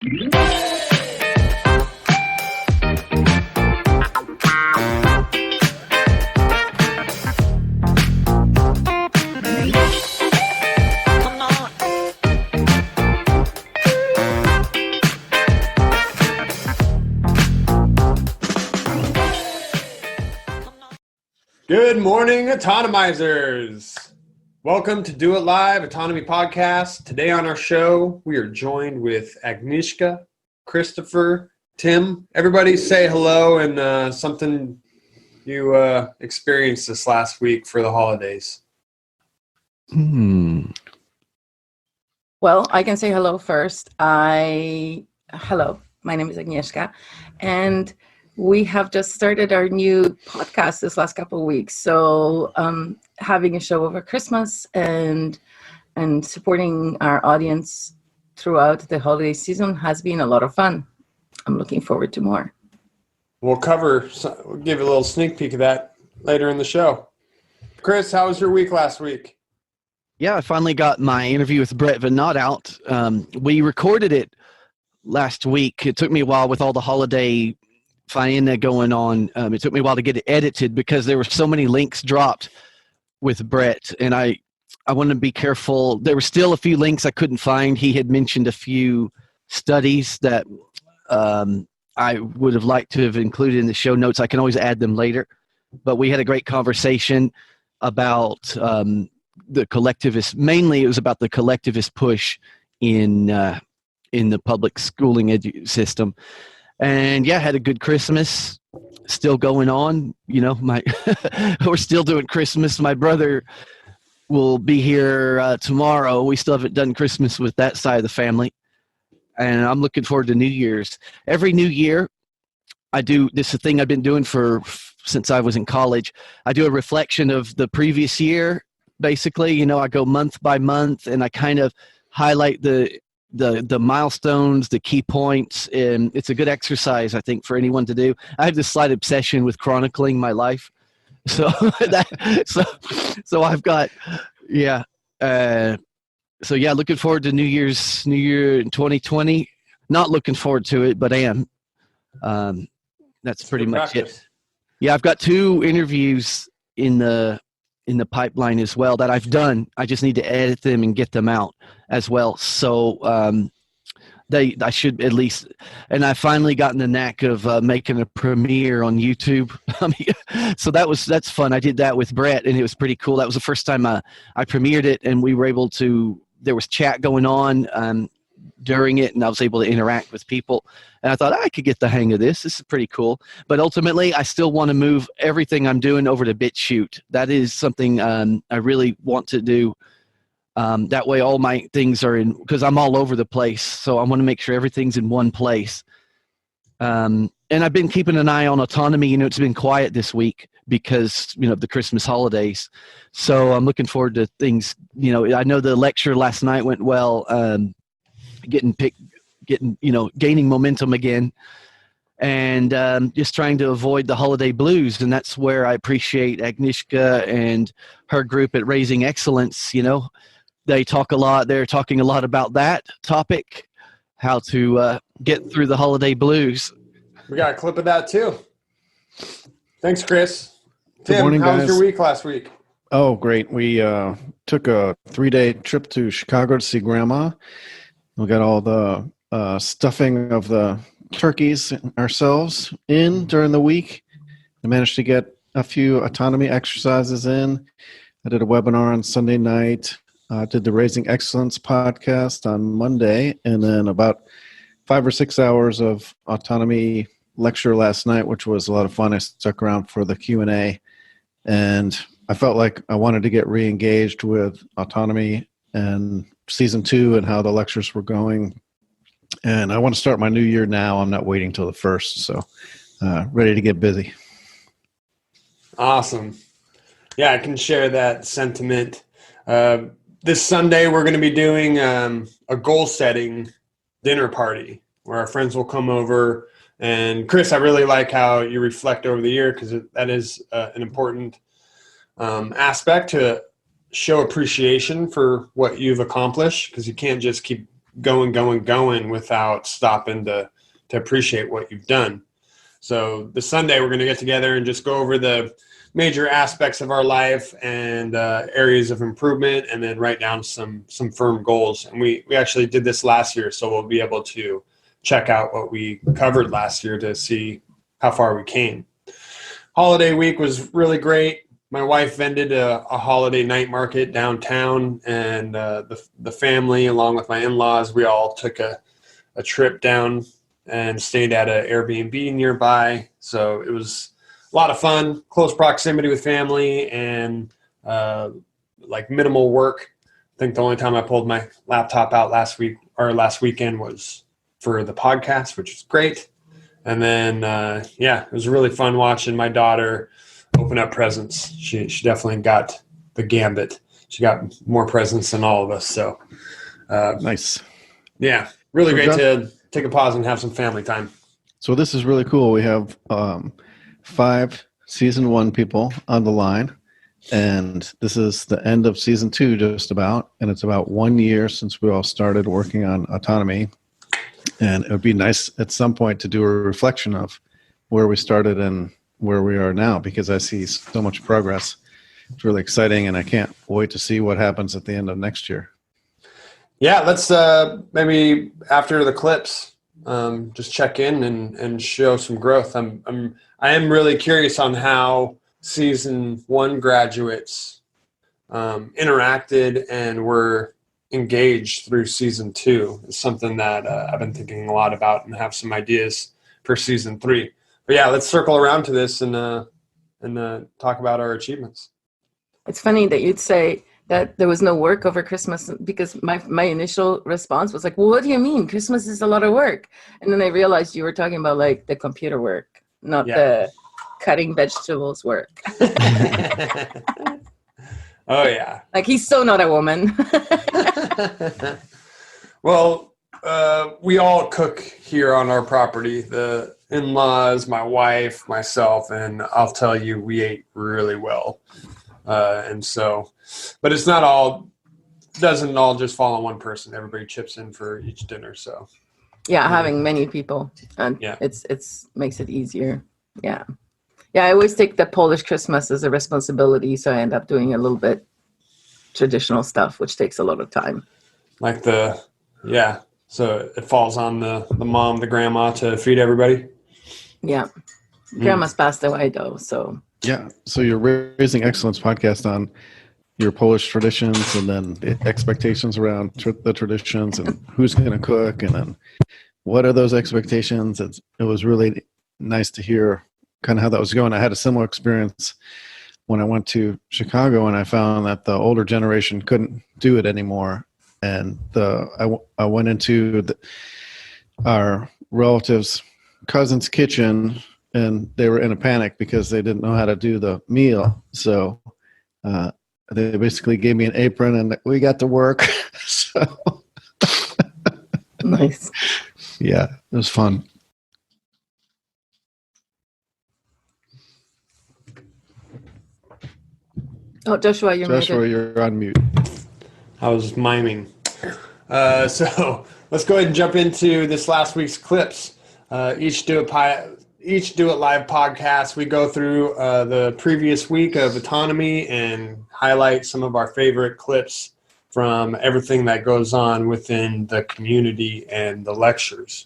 Good morning, Autonomizers. Welcome to Do It Live, Autonomy Podcast. Today on our show, we are joined with Agnieszka, Christopher, Tim. Everybody say hello and something you experienced this last week for the holidays. Well, I can say hello first. Hello, my name is Agnieszka, and we have just started our new podcast this last couple of weeks. So having a show over Christmas and supporting our audience throughout the holiday season has been a lot of fun. I'm looking forward to more. We'll give you a little sneak peek of that later in the show. Chris, how was your week last week? Yeah, I finally got my interview with Brett Venotte out. We recorded it last week. It took me a while with all the holiday faena going on. It took me a while to get it edited because there were so many links dropped with Brett, and I wanted to be careful. There were still a few links I couldn't find. He had mentioned a few studies that I would have liked to have included in the show notes. I can always add them later. But we had a great conversation about the collectivist. Mainly, it was about the collectivist push in the public schooling system. And yeah, had a good Christmas. Still going on, you know. We're still doing Christmas. My brother will be here tomorrow. We still haven't done Christmas with that side of the family, and I'm looking forward to New Year's. Every New Year, I do this. Is a thing I've been doing since I was in college. I do a reflection of the previous year. Basically, you know, I go month by month, and I kind of highlight the milestones, the key points, and it's a good exercise, I think, for anyone to do. I have this slight obsession with chronicling my life, so I've got looking forward to New Year in 2020. Not looking forward to it, but I am. That's pretty much it. Yeah, I've got 2 interviews in the pipeline as well that I've done. I just need to edit them and get them out as well. So I should at least, and I've finally gotten the knack of making a premiere on YouTube. So that's fun. I did that with Brett, and it was pretty cool. That was the first time I premiered it, and we were able to. There was chat going on during it, and I was able to interact with people. And I thought I could get the hang of this. This is pretty cool. But ultimately, I still want to move everything I'm doing over to BitChute. That is something I really want to do. That way, all my things are in, because I'm all over the place. So I want to make sure everything's in one place. And I've been keeping an eye on autonomy. You know, it's been quiet this week because, you know, the Christmas holidays. So I'm looking forward to things. You know, I know the lecture last night went well. Gaining momentum again, and just trying to avoid the holiday blues. And that's where I appreciate Agnieszka and her group at Raising Excellence. You know, they talk a lot. They're talking a lot about that topic, how to get through the holiday blues. We got a clip of that too. Thanks, Chris. Good Tim, morning, how was guys. your week last week? Oh, great. We took a 3-day trip to Chicago to see Grandma. We got all the stuffing of the turkeys ourselves in during the week. I managed to get a few autonomy exercises in. I did a webinar on Sunday night. I did the Raising Excellence podcast on Monday, and then about 5 or 6 hours of autonomy lecture last night, which was a lot of fun. I stuck around for the Q&A, and I felt like I wanted to get re-engaged with autonomy and season 2 and how the lectures were going. And I want to start my new year now. I'm not waiting till the 1st. So ready to get busy. Awesome. Yeah, I can share that sentiment. This Sunday, we're going to be doing a goal setting dinner party where our friends will come over. And Chris, I really like how you reflect over the year, because that is an important aspect to show appreciation for what you've accomplished, because you can't just keep going without stopping to appreciate what you've done. So this Sunday, we're going to get together and just go over the major aspects of our life and areas of improvement, and then write down some firm goals. And we actually did this last year, so we'll be able to check out what we covered last year to see how far we came. Holiday week was really great. My wife vended a holiday night market downtown, and the family, along with my in-laws, we all took a trip down and stayed at an Airbnb nearby. So it was a lot of fun, close proximity with family, and like minimal work. I think the only time I pulled my laptop out last weekend was for the podcast, which is great. And then, it was really fun watching my daughter open up presents. She definitely got the gambit. She got more presents than all of us. So nice. Yeah, really So great John, to take a pause and have some family time. So this is really cool. We have 5 season 1 people on the line, and this is the end of season 2 just about, and it's about 1 year since we all started working on autonomy. And it would be nice at some point to do a reflection of where we started and where we are now, because I see so much progress. It's really exciting, and I can't wait to see what happens at the end of next year. Yeah, let's maybe after the clips, just check in and show some growth. I am really curious on how season 1 graduates interacted and were engaged through season 2. It's something that I've been thinking a lot about and have some ideas for season 3. But yeah, let's circle around to this and talk about our achievements. It's funny that you'd say that there was no work over Christmas, because my initial response was like, well, what do you mean? Christmas is a lot of work. And then I realized you were talking about like the computer work, not the cutting vegetables work. Oh, yeah. Like, he's so not a woman. Well, we all cook here on our property, the in-laws, my wife, myself, and I'll tell you, we ate really well. And so, but it's not all, doesn't all just fall on one person. Everybody chips in for each dinner. So having many people, and it's makes it easier. Yeah, I always take the Polish Christmas as a responsibility, so I end up doing a little bit traditional stuff, which takes a lot of time. Like so it falls on the mom, the grandma to feed everybody. Yeah, grandma's passed away though, so. Yeah, so you're Raising Excellence podcast on your Polish traditions, and then the expectations around the traditions, and who's going to cook, and then what are those expectations. It was really nice to hear kind of how that was going. I had a similar experience when I went to Chicago, and I found that the older generation couldn't do it anymore. And I went into our relatives' cousin's kitchen, and they were in a panic because they didn't know how to do the meal. So they basically gave me an apron, and we got to work. So Nice. Yeah, it was fun. Oh, Joshua, you're muted. Joshua, you're on mute. I was miming. So let's go ahead and jump into this last week's clips. Each Do It Live podcast, we go through the previous week of autonomy and highlight some of our favorite clips from everything that goes on within the community and the lectures.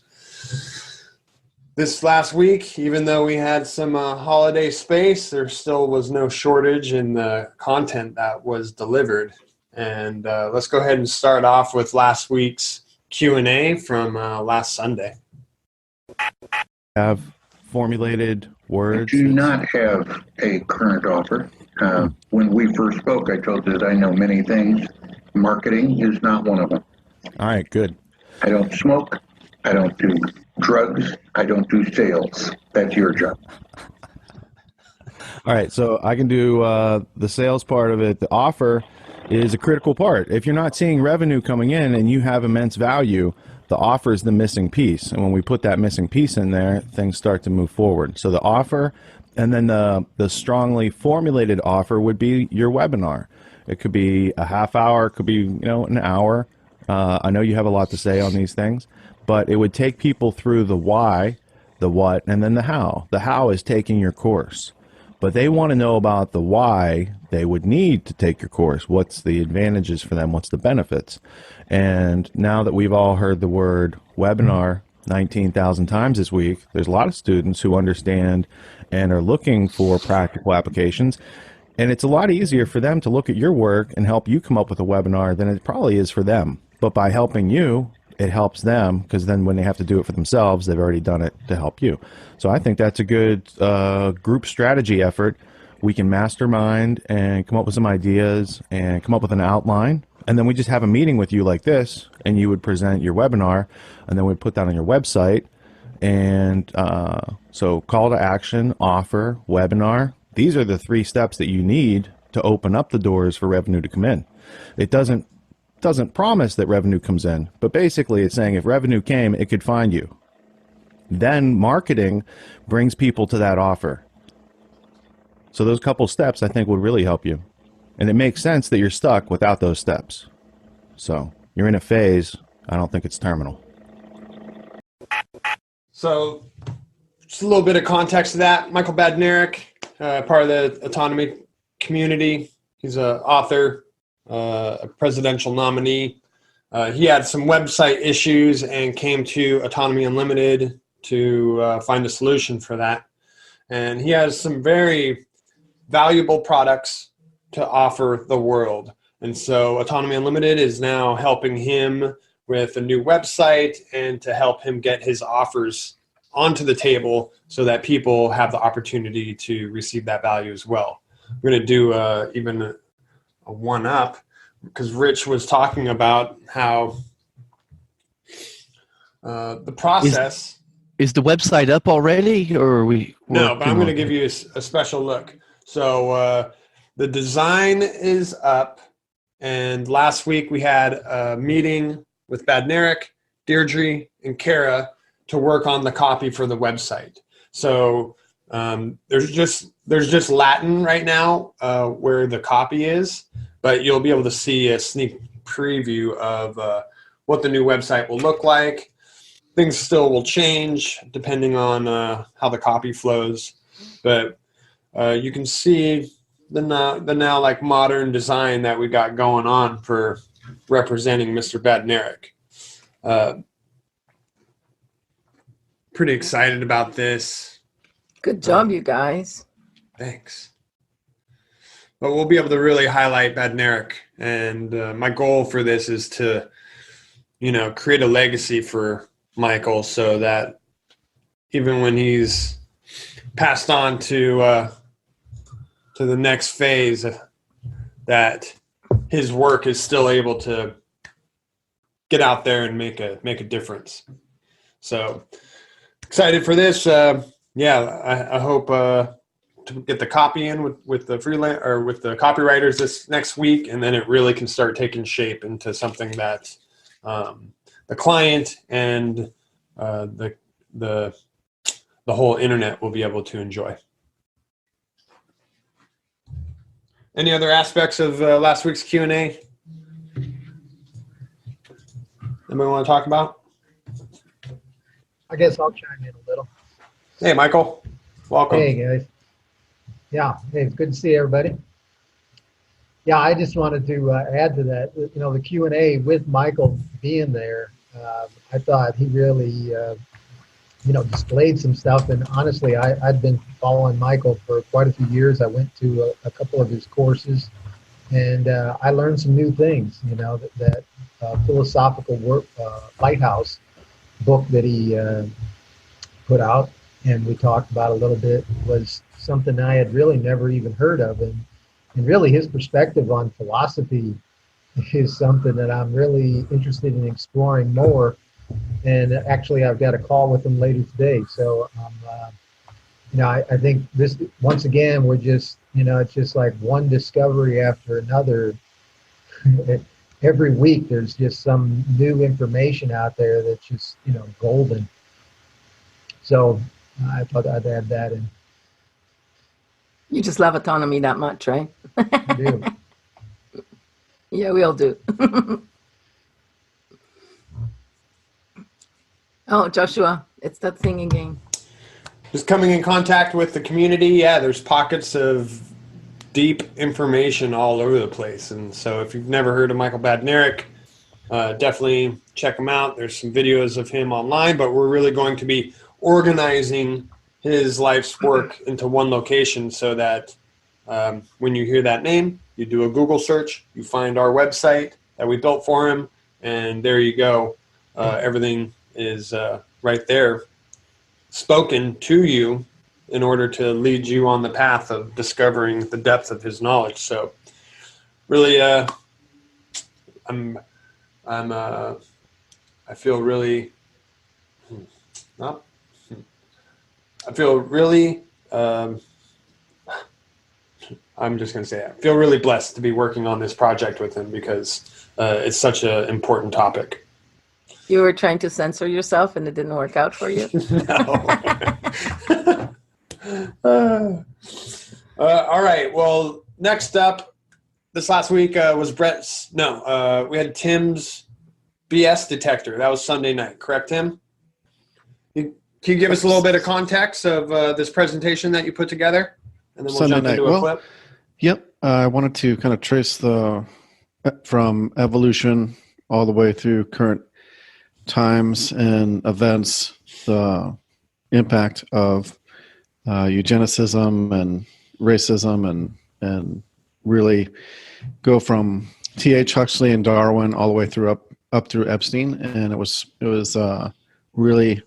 This last week, even though we had some holiday space, there still was no shortage in the content that was delivered. And let's go ahead and start off with last week's Q&A from last Sunday. Have formulated words. I do not have a current offer. When we first spoke, I told you that I know many things. Marketing is not one of them. All right, good. I don't smoke. I don't do drugs. I don't do sales. That's your job. All right, so I can do the sales part of it. The offer is a critical part. If you're not seeing revenue coming in and you have immense value, the offer is the missing piece. And when we put that missing piece in there, things start to move forward. So the offer, and then the strongly formulated offer would be your webinar. It could be a half hour, it could be an hour. I know you have a lot to say on these things, but it would take people through the why, the what, and then the how. The how is taking your course, but they want to know about the why they would need to take your course. What's the advantages for them? What's the benefits? And now that we've all heard the word webinar 19,000 times this week, there's a lot of students who understand and are looking for practical applications. And it's a lot easier for them to look at your work and help you come up with a webinar than it probably is for them. But by helping you, it helps them, because then when they have to do it for themselves, they've already done it to help you. So I think that's a good group strategy effort. We can mastermind and come up with some ideas and come up with an outline. And then we just have a meeting with you like this, and you would present your webinar, and then we'd put that on your website. And so call to action, offer, webinar. These are the 3 steps that you need to open up the doors for revenue to come in. It doesn't promise that revenue comes in, but basically it's saying if revenue came, it could find you. Then marketing brings people to that offer. So those couple steps I think would really help you. And it makes sense that you're stuck without those steps. So you're in a phase. I don't think it's terminal. So just a little bit of context to that. Michael Badnarik, part of the autonomy community. He's an author, a presidential nominee. He had some website issues and came to Autonomy Unlimited to find a solution for that. And he has some very valuable products to offer the world. And so Autonomy Unlimited is now helping him with a new website and to help him get his offers onto the table so that people have the opportunity to receive that value as well. We're going to do even a one-up, because Rich was talking about how the process... Is the website up already, or are we... No, but I'm going to give you a special look. So the design is up, and last week we had a meeting with Badnarik, Deirdre, and Kara to work on the copy for the website. So there's just Latin right now where the copy is, but you'll be able to see a sneak preview of what the new website will look like. Things still will change depending on how the copy flows, but you can see the now like modern design that we got going on for representing Mr. Badnarik. Pretty excited about this. Good job, you guys. Thanks. But we'll be able to really highlight Badnarik, and my goal for this is to, create a legacy for Michael, so that even when he's passed on to the next phase, that his work is still able to get out there and make a difference. So excited for this. I hope to get the copy in with the freelance or with the copywriters this next week, and then it really can start taking shape into something that the client and the whole internet will be able to enjoy. Any other aspects of last week's Q&A? Anybody want to talk about? I guess I'll chime in a little. Hey, Michael. Welcome. Hey, guys. Yeah, hey, it's good to see everybody. Yeah, I just wanted to add to that. The Q&A with Michael being there, I thought he really, displayed some stuff. And honestly, I'd been following Michael for quite a few years. I went to a couple of his courses, and I learned some new things. That philosophical work, Lighthouse book that he put out, and we talked about a little bit, was something I had really never even heard of. And really his perspective on philosophy is something that I'm really interested in exploring more. And actually I've got a call with him later today. So, I think this, once again, we're just, it's just like one discovery after another. Every week there's just some new information out there that's just, golden. So I thought I'd add that in. You just love autonomy that much, right? I do. Yeah, we all do. Oh, Joshua, it's that thing again. Just coming in contact with the community. Yeah, there's pockets of deep information all over the place. And so if you've never heard of Michael Badnarik, definitely check him out. There's some videos of him online, but we're really going to be organizing his life's work into one location so that when you hear that name, you do a Google search, you find our website that we built for him, and there you go. Everything is right there, spoken to you in order to lead you on the path of discovering the depth of his knowledge. So really, I feel really, I'm just going to say it. I feel really blessed to be working on this project with him because it's such an important topic. You were trying to censor yourself and it didn't work out for you? No. All right. Well, next up, this last week was we had Tim's BS Detector. That was Sunday night. Correct, Tim? Can you give us a little bit of context of this presentation that you put together? And then we'll jump into a clip. Yep. I wanted to kind of trace from evolution all the way through current times and events, the impact of eugenicism and racism, and really go from T.H. Huxley and Darwin all the way through up through Epstein. And it was a really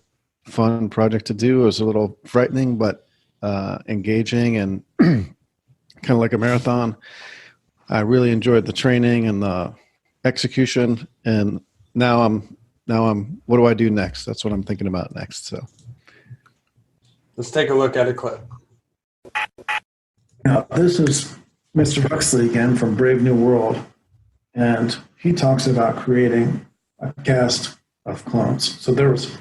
fun project to do. It was a little frightening, but engaging and kind of like a marathon. I really enjoyed the training and the execution, and now I'm what do I do next? That's what I'm thinking about next. So let's take a look at a clip. This is Mr. Huxley again from Brave New World, and he talks about creating a caste of clones. So there was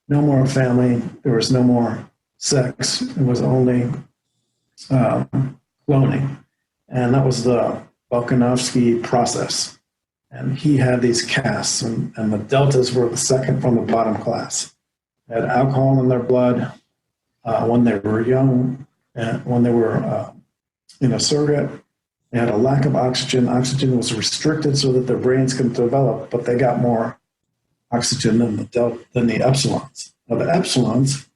no more family, there was no more sex, it was only cloning, and that was the Volkanovsky process. And he had these castes, and the deltas were the second from the bottom class. They had alcohol in their blood when they were young, and when they were in a surrogate. They had a lack of oxygen. Oxygen was restricted so that their brains couldn't develop, but they got more oxygen than the epsilons. Now the epsilons,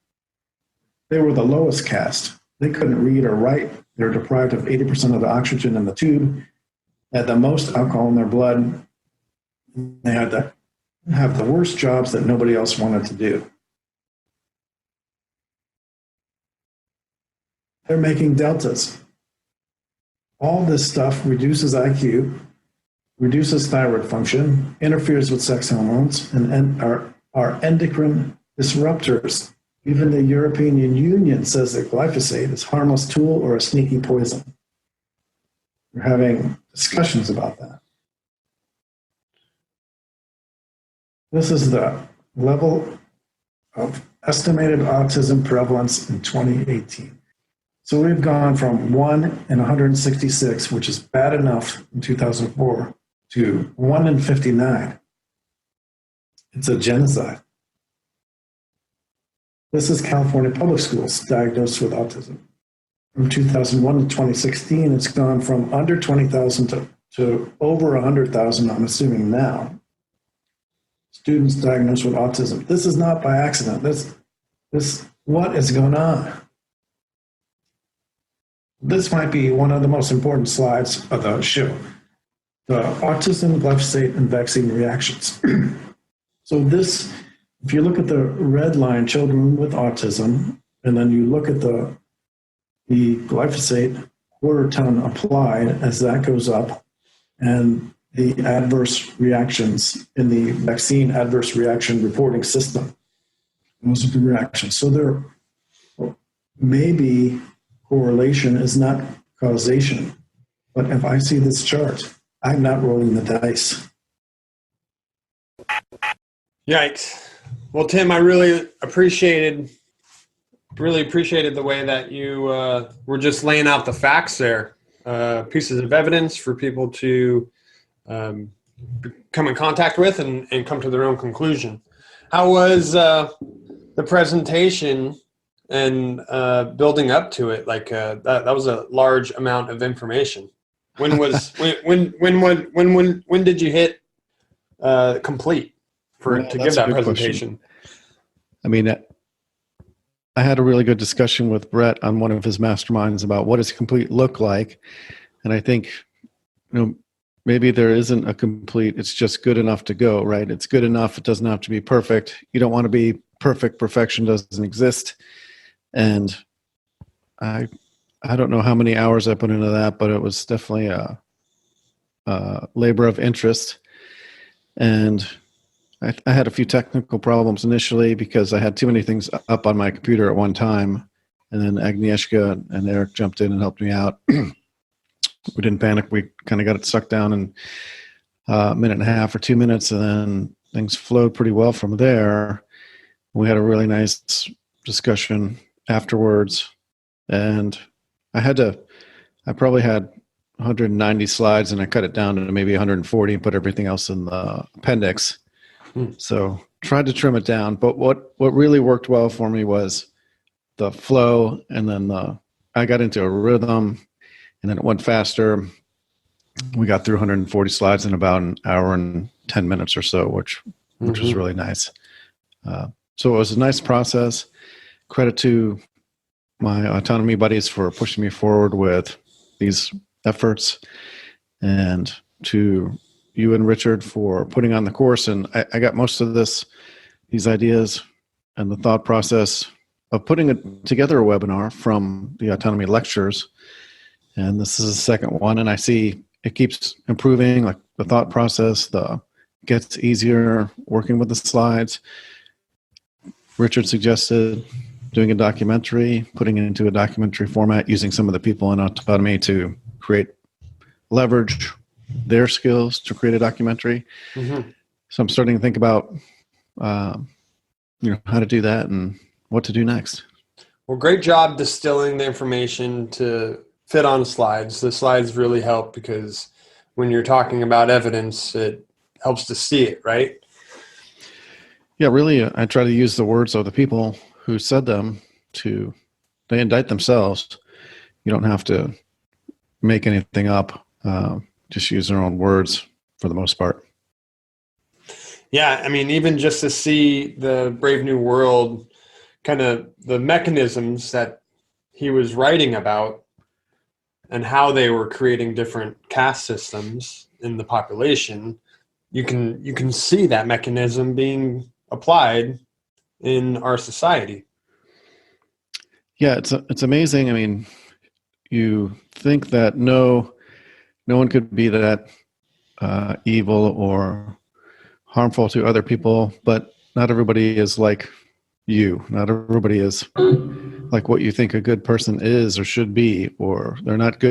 they were the lowest caste. They couldn't read or write. They were deprived of 80% of the oxygen in the tube. They had the most alcohol in their blood. They had to have the worst jobs that nobody else wanted to do. They're making deltas. All this stuff reduces IQ, reduces thyroid function, interferes with sex hormones, and are endocrine disruptors. Even the European Union says that glyphosate is a harmless tool or a sneaky poison. We're having discussions about that. This is the level of estimated autism prevalence in 2018. So we've gone from 1 in 166, which is bad enough in 2004, to 1 in 59. It's a genocide. This is California public schools diagnosed with autism. From 2001 to 2016, it's gone from under 20,000 to over 100,000, I'm assuming now, students diagnosed with autism. This is not by accident. What is going on? This might be one of the most important slides of the show. The autism, glyphosate, and vaccine reactions. So this, if you look at the red line, children with autism, and then you look at the glyphosate quarter ton applied as that goes up, and the adverse reactions in the vaccine adverse reaction reporting system. Those are the reactions. So there maybe correlation is not causation. But if I see this chart, I'm not rolling the dice. Yikes. Well, Tim, I really appreciated the way that you were just laying out the facts there, pieces of evidence for people to come in contact with and come to their own conclusion. How was the presentation and building up to it? Like that was a large amount of information. When did you hit complete to give That's a that good presentation? question. I mean, I had a really good discussion with Brett on one of his masterminds about what does complete look like, and I think, maybe there isn't a complete. It's just good enough to go, right? It's good enough. It doesn't have to be perfect. You don't want to be perfect. Perfection doesn't exist. And I don't know how many hours I put into that, but it was definitely a labor of interest. And I had a few technical problems initially because I had too many things up on my computer at one time. And then Agnieszka and Eric jumped in and helped me out. We didn't panic. We kind of got it sucked down in a minute and a half or 2 minutes, and then things flowed pretty well from there. We had a really nice discussion afterwards, and I probably had 190 slides, and I cut it down to maybe 140 and put everything else in the appendix. So tried to trim it down, but what really worked well for me was the flow, and then I got into a rhythm. And then it went faster. We got through 140 slides in about an hour and 10 minutes or so, which was really nice. So it was a nice process. Credit to my autonomy buddies for pushing me forward with these efforts, and to you and Richard for putting on the course. And I got most of these ideas and the thought process of putting together a webinar from the autonomy lectures. And this is the second one, and I see it keeps improving, like the thought process, gets easier working with the slides. Richard suggested doing a documentary, putting it into a documentary format, using some of the people in autonomy to leverage their skills to create a documentary. So I'm starting to think about, how to do that and what to do next. Well, great job distilling the information to fit on slides. The slides really help because when you're talking about evidence, it helps to see it, right? Yeah, really, I try to use the words of the people who said them they indict themselves. You don't have to make anything up. Just use their own words for the most part. Yeah, I mean, even just to see the Brave New World, kind of the mechanisms that he was writing about, and how they were creating different caste systems in the population, you can see that mechanism being applied in our society. Yeah, it's amazing. I mean, you think that no one could be that evil or harmful to other people, but not everybody is like you. Not everybody is like what you think a good person is or should be, or they're not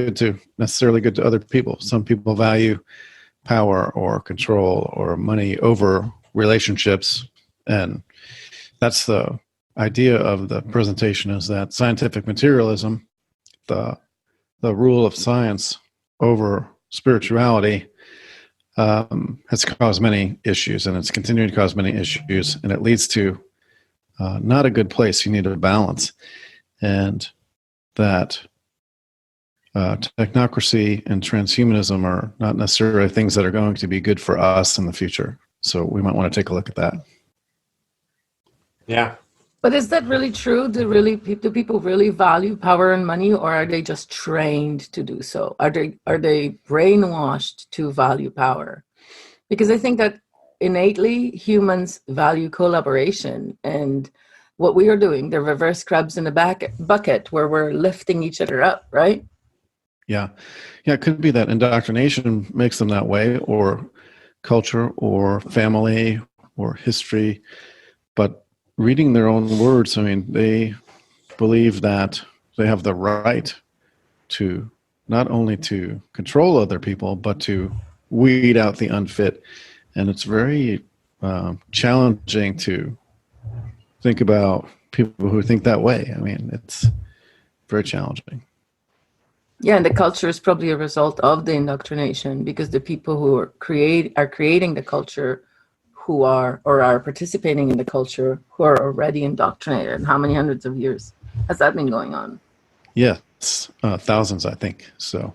necessarily good to other people. Some people value power or control or money over relationships. And that's the idea of the presentation, is that scientific materialism, the rule of science over spirituality, has caused many issues, and it's continuing to cause many issues, and it leads to not a good place. You need a balance. And that technocracy and transhumanism are not necessarily things that are going to be good for us in the future. So we might want to take a look at that. Yeah. But is that really true? Do people really value power and money, or are they just trained to do so? Are they brainwashed to value power? Because I think that innately humans value collaboration, and what we are doing, the reverse crabs in the bucket, where we're lifting each other up, right? Yeah. It could be that indoctrination makes them that way, or culture, or family, or history. But reading their own words, I mean, they believe that they have the right to not only to control other people, but to weed out the unfit. And it's very challenging to think about people who think that way. I mean, it's very challenging. Yeah, and the culture is probably a result of the indoctrination, because the people who are creating the culture, who are or are participating in the culture who are already indoctrinated? And how many hundreds of years has that been going on? Yes, thousands, I think. So,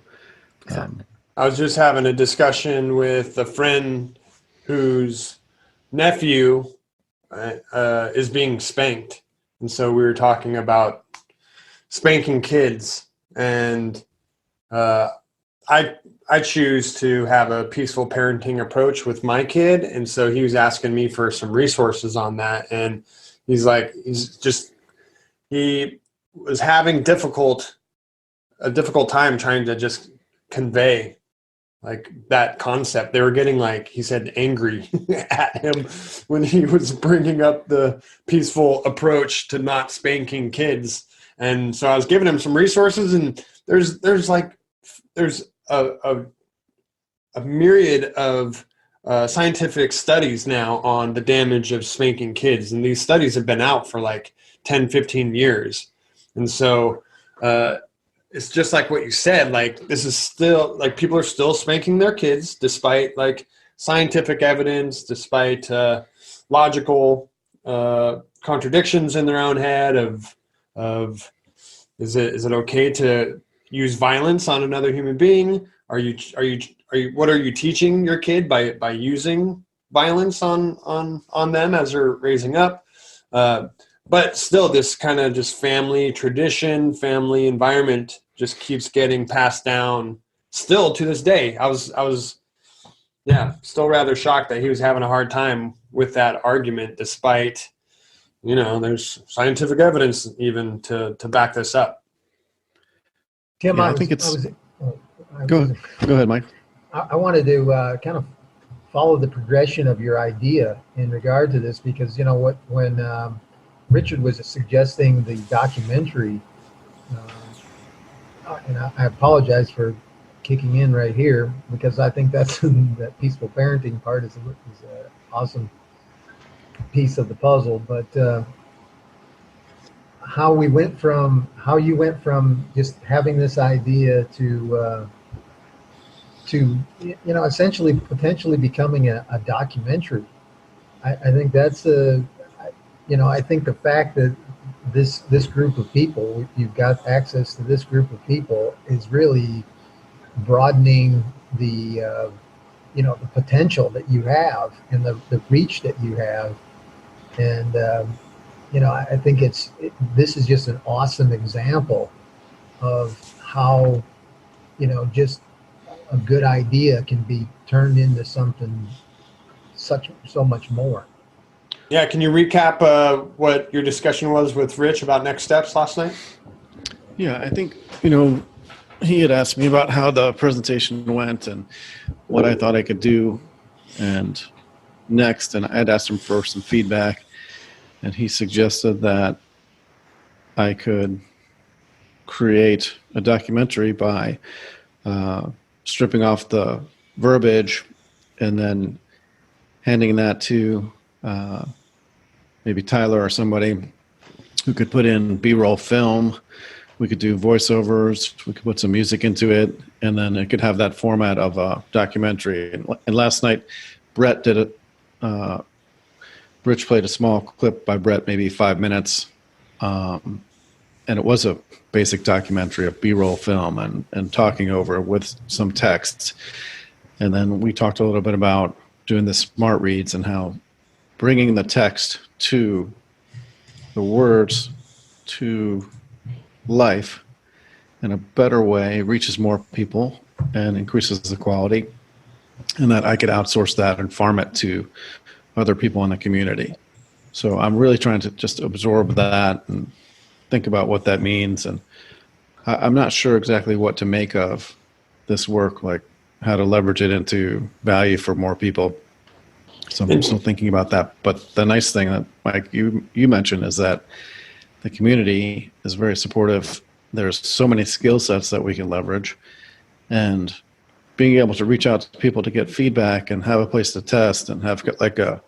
Exactly. I was just having a discussion with a friend whose nephew is being spanked. And so we were talking about spanking kids. And I choose to have a peaceful parenting approach with my kid. And so he was asking me for some resources on that. And he's like, he was having a difficult time trying to just convey like that concept. They were getting, like he said, angry at him when he was bringing up the peaceful approach to not spanking kids. And so I was giving him some resources, and there's a myriad of scientific studies now on the damage of spanking kids. And these studies have been out for like 10, 15 years. And so it's just like what you said, like this is still like people are still spanking their kids despite like scientific evidence, despite logical contradictions in their own head of is it okay to use violence on another human being? What are you teaching your kid by using violence on them as they're raising up? But still, this kind of just family tradition, family environment just keeps getting passed down still to this day. I was still rather shocked that he was having a hard time with that argument, despite, there's scientific evidence even to back this up. Tim, Yeah, I think it's. Go ahead, Mike. I wanted to kind of follow the progression of your idea in regard to this, because when Richard was suggesting the documentary, and I apologize for kicking in right here, because I think that's that peaceful parenting part is an awesome piece of the puzzle. But how you went from just having this idea to essentially potentially becoming a documentary. I think that's I think the fact that this group of people, you've got access to this group of people, is really broadening the the potential that you have and the reach that you have. And I think this is just an awesome example of how just a good idea can be turned into something so much more. Yeah, can you recap what your discussion was with Rich about next steps last night? Yeah, I think, he had asked me about how the presentation went and what I thought I could do and next, and I had asked him for some feedback, and he suggested that I could create a documentary by stripping off the verbiage and then handing that to maybe Tyler or somebody who could put in B-roll film. We could do voiceovers. We could put some music into it, and then it could have that format of a documentary. And last night, Brett did it. Rich played a small clip by Brett, maybe 5 minutes, and it was a basic documentary of B-roll film and talking over with some text. And then we talked a little bit about doing the smart reads and how bringing the text to the words to life in a better way reaches more people and increases the quality, and that I could outsource that and farm it to other people in the community. So I'm really trying to just absorb that and think about what that means. And I'm not sure exactly what to make of this work, like how to leverage it into value for more people. So I'm still thinking about that. But the nice thing that, Mike, you mentioned is that the community is very supportive. There's so many skill sets that we can leverage. And being able to reach out to people to get feedback and have a place to test and have like a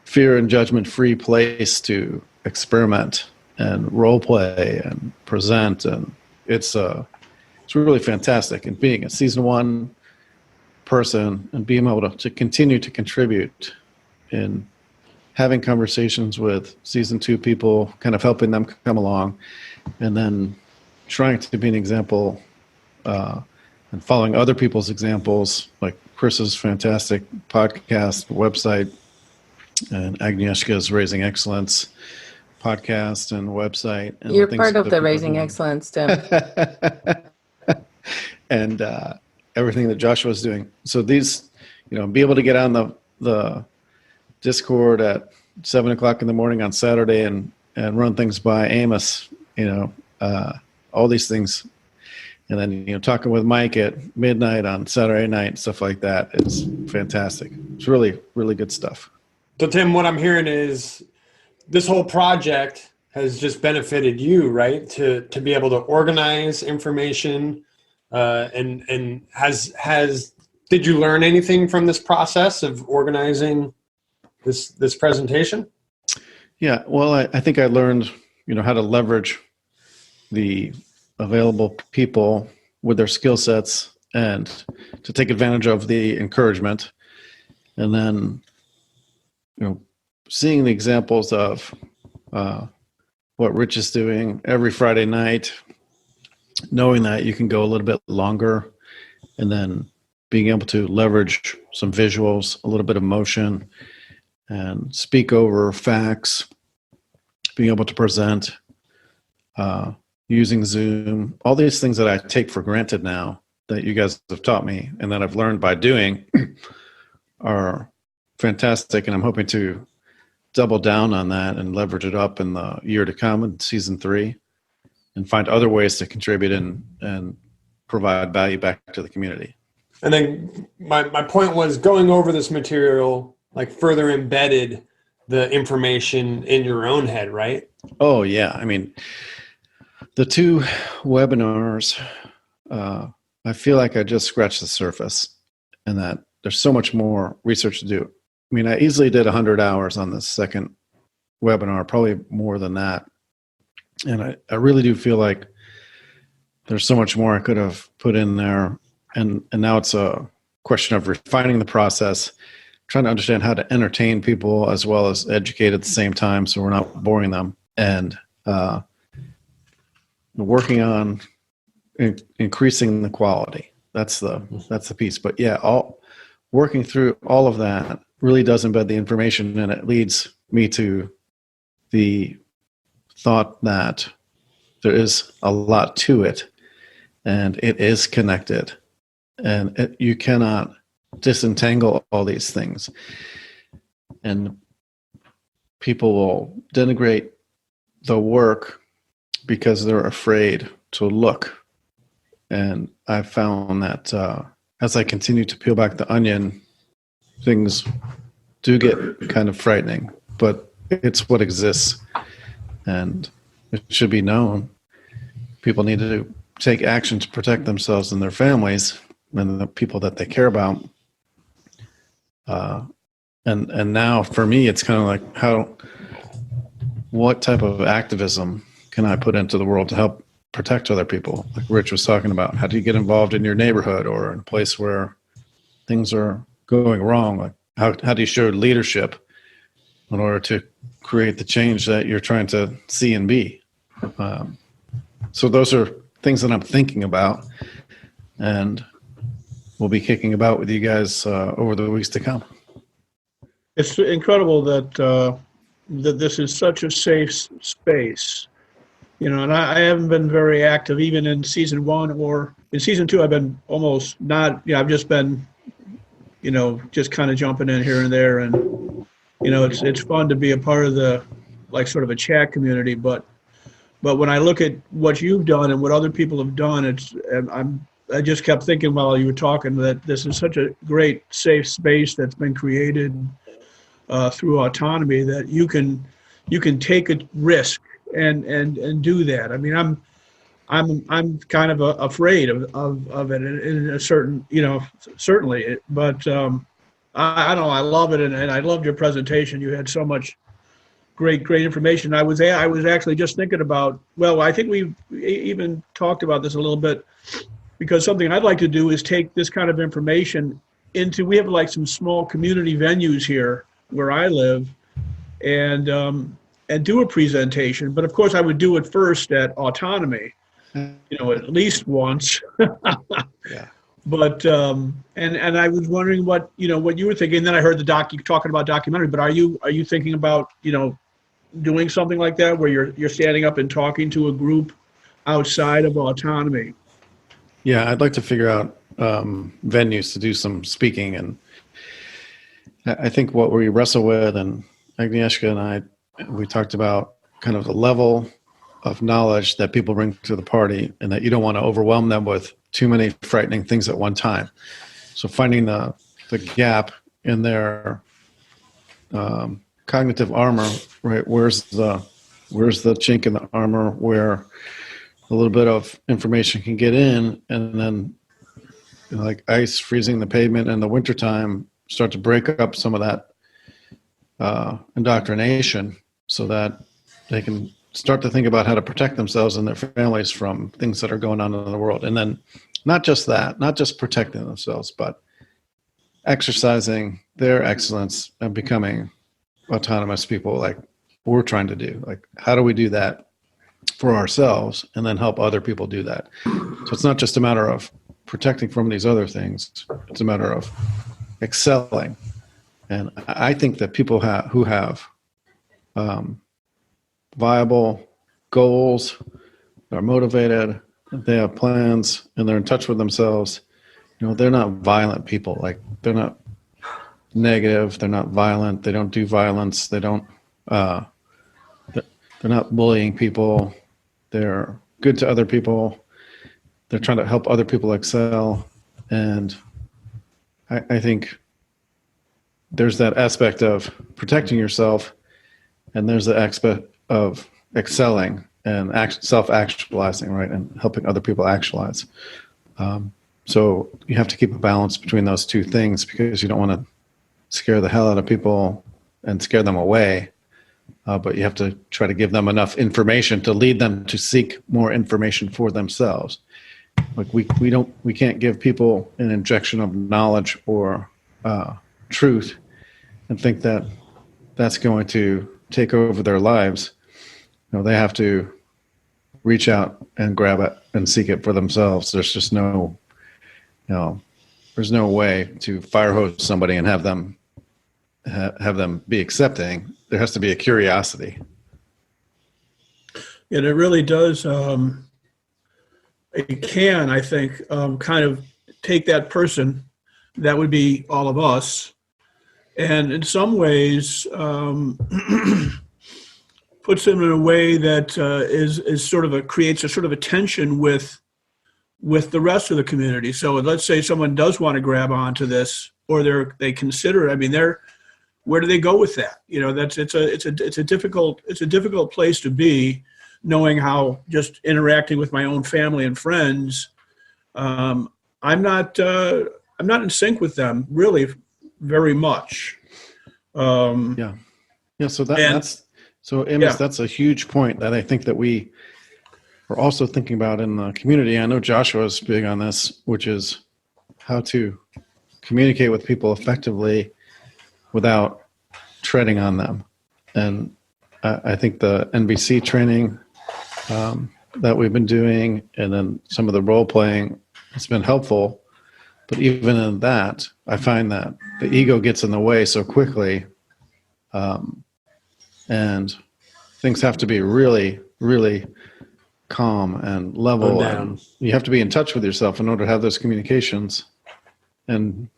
fear and judgment-free place to experiment and role play and present. And it's really fantastic. And being a season 1 person and being able to continue to contribute in having conversations with season 2 people, kind of helping them come along, and then trying to be an example and following other people's examples, like Chris's fantastic podcast, website, and Agnieszka's Raising Excellence podcast and website. And You're part of the Raising Excellence, Tim. And everything that Joshua's doing. So these, be able to get on the Discord at 7 o'clock in the morning on Saturday and run things by Amos, all these things. And then, talking with Mike at midnight on Saturday night, stuff like that is fantastic. It's really, really good stuff. So Tim, what I'm hearing is this whole project has just benefited you, right? To be able to organize information, and did you learn anything from this process of organizing this presentation? Yeah, well, I think I learned, how to leverage the available people with their skill sets and to take advantage of the encouragement. And then, seeing the examples of what Rich is doing every Friday night, knowing that you can go a little bit longer, and then being able to leverage some visuals, a little bit of motion, and speak over facts, being able to present, using Zoom, all these things that I take for granted now that you guys have taught me and that I've learned by doing are fantastic. And I'm hoping to double down on that and leverage it up in the year to come in season 3 and find other ways to contribute and provide value back to the community. And then my point was going over this material, like further embedded the information in your own head, right? Oh, yeah. I mean, the 2 webinars, I feel like I just scratched the surface and that there's so much more research to do. I mean, I easily did 100 hours on the second webinar, probably more than that. And I really do feel like there's so much more I could have put in there. And now it's a question of refining the process, trying to understand how to entertain people as well as educate at the same time so we're not boring them. And working on increasing the quality. That's the piece. But yeah, working through all of that really does embed the information, and it leads me to the thought that there is a lot to it, and it is connected, and you cannot disentangle all these things. And people will denigrate the work because they're afraid to look. And I've found that as I continue to peel back the onion, things do get kind of frightening, but it's what exists and it should be known. People need to take action to protect themselves and their families and the people that they care about. And now for me, it's kind of like what type of activism can I put into the world to help protect other people? Like Rich was talking about, how do you get involved in your neighborhood or in a place where things are going wrong? Like how do you show leadership in order to create the change that you're trying to see and be? So those are things that I'm thinking about and we'll be kicking about with you guys over the weeks to come. It's incredible that this is such a safe space. And I haven't been very active even in season 1 or in season 2. I've been almost not, I've just been, just kind of jumping in here and there. And, it's fun to be a part of the, like sort of a chat community. But when I look at what you've done and what other people have done, I just kept thinking while you were talking that this is such a great safe space that's been created through autonomy that you can take a risk and do that. I mean, I'm kind of afraid of it in a certain, certainly, but I don't know. I love it, and I loved your presentation. You had so much great information. I was actually just thinking about. Well, I think we even talked about this a little bit because something I'd like to do is take this kind of information into. We have like some small community venues here where I live and do a presentation. But of course, I would do it first at Autonomy, at least once. Yeah. But and I was wondering what you were thinking. And then I heard talking about documentary. But are you thinking about doing something like that where you're standing up and talking to a group outside of Autonomy? Yeah, I'd like to figure out venues to do some speaking, and I think what we wrestle with, and Agnieszka and we talked about kind of the level of knowledge that people bring to the party, and that you don't want to overwhelm them with too many frightening things at one time. So finding the gap in their cognitive armor, right? Where's the chink in the armor where a little bit of information can get in, and then like ice freezing the pavement in the wintertime, start to break up some of that indoctrination so that they can start to think about how to protect themselves and their families from things that are going on in the world. And then not just protecting themselves, but exercising their excellence and becoming autonomous people like we're trying to do. Like, how do we do that for ourselves and then help other people do that? So it's not just a matter of protecting from these other things. It's a matter of excelling. And I think that people who have viable goals, are motivated, they have plans, and they're in touch with themselves, they're not violent people. Like, they're not negative, they're not violent, they don't do violence, they don't they're not bullying people, they're good to other people, they're trying to help other people excel. And I think there's that aspect of protecting yourself, and there's the aspect of excelling and self-actualizing, right, and helping other people actualize. So you have to keep a balance between those two things, because you don't want to scare the hell out of people and scare them away, but you have to try to give them enough information to lead them to seek more information for themselves. Like we can't give people an injection of knowledge or truth and think that that's going to take over their lives. They have to reach out and grab it and seek it for themselves. There's just there's no way to fire hose somebody and have them be accepting. There has to be a curiosity. And it really does. It can, I think, kind of take that person, that would be all of us, and in some ways puts them in a way that is sort of creates a sort of a tension with the rest of the community. So let's say someone does want to grab onto this, or they consider it. I mean, where do they go with that? It's a difficult place to be, knowing how, just interacting with my own family and friends, I'm not in sync with them really very much. Yeah. So that's a huge point that I think that we are also thinking about in the community. I know Joshua is big on this, which is how to communicate with people effectively without treading on them. And I think the NBC training that we've been doing, and then some of the role playing, has been helpful. But even in that, I find that the ego gets in the way so quickly, and things have to be really, really calm and level. And you have to be in touch with yourself in order to have those communications. And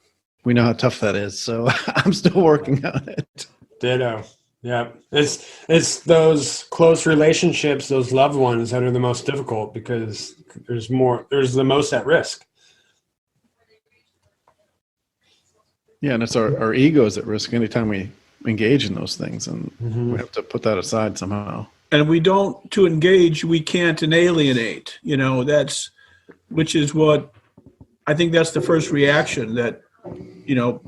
we know how tough that is. So I'm still working on it. Ditto. Yeah. It's those close relationships, those loved ones, that are the most difficult, because there's the most at risk. Yeah, and it's our egos at risk anytime we engage in those things, and we have to put that aside somehow. And to engage, we can't alienate, which is what I think that's the first reaction, that,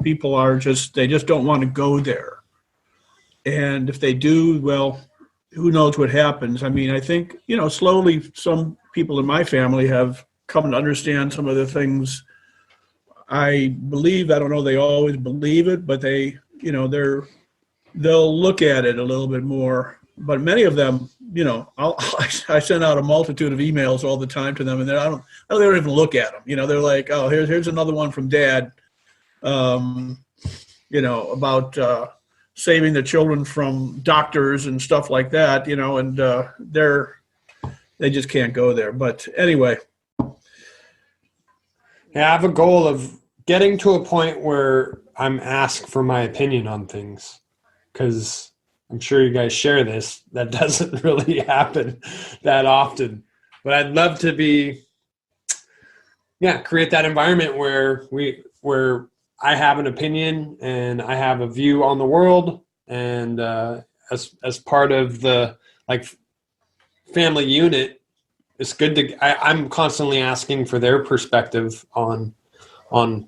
people they just don't want to go there. And if they do, well, who knows what happens. I mean, I think, slowly some people in my family have come to understand some of the things I believe. I don't know they always believe it, but they're they'll look at it a little bit more. But many of them, I send out a multitude of emails all the time to them, and they don't even look at them. They're like, oh, here's another one from Dad, about saving the children from doctors and stuff like that, and they just can't go there. But anyway. Yeah, I have a goal of getting to a point where I'm asked for my opinion on things, because I'm sure you guys share this. That doesn't really happen that often. But I'd love to create that environment where I have an opinion and I have a view on the world, and as part of the family unit, it's good to. I'm constantly asking for their perspective on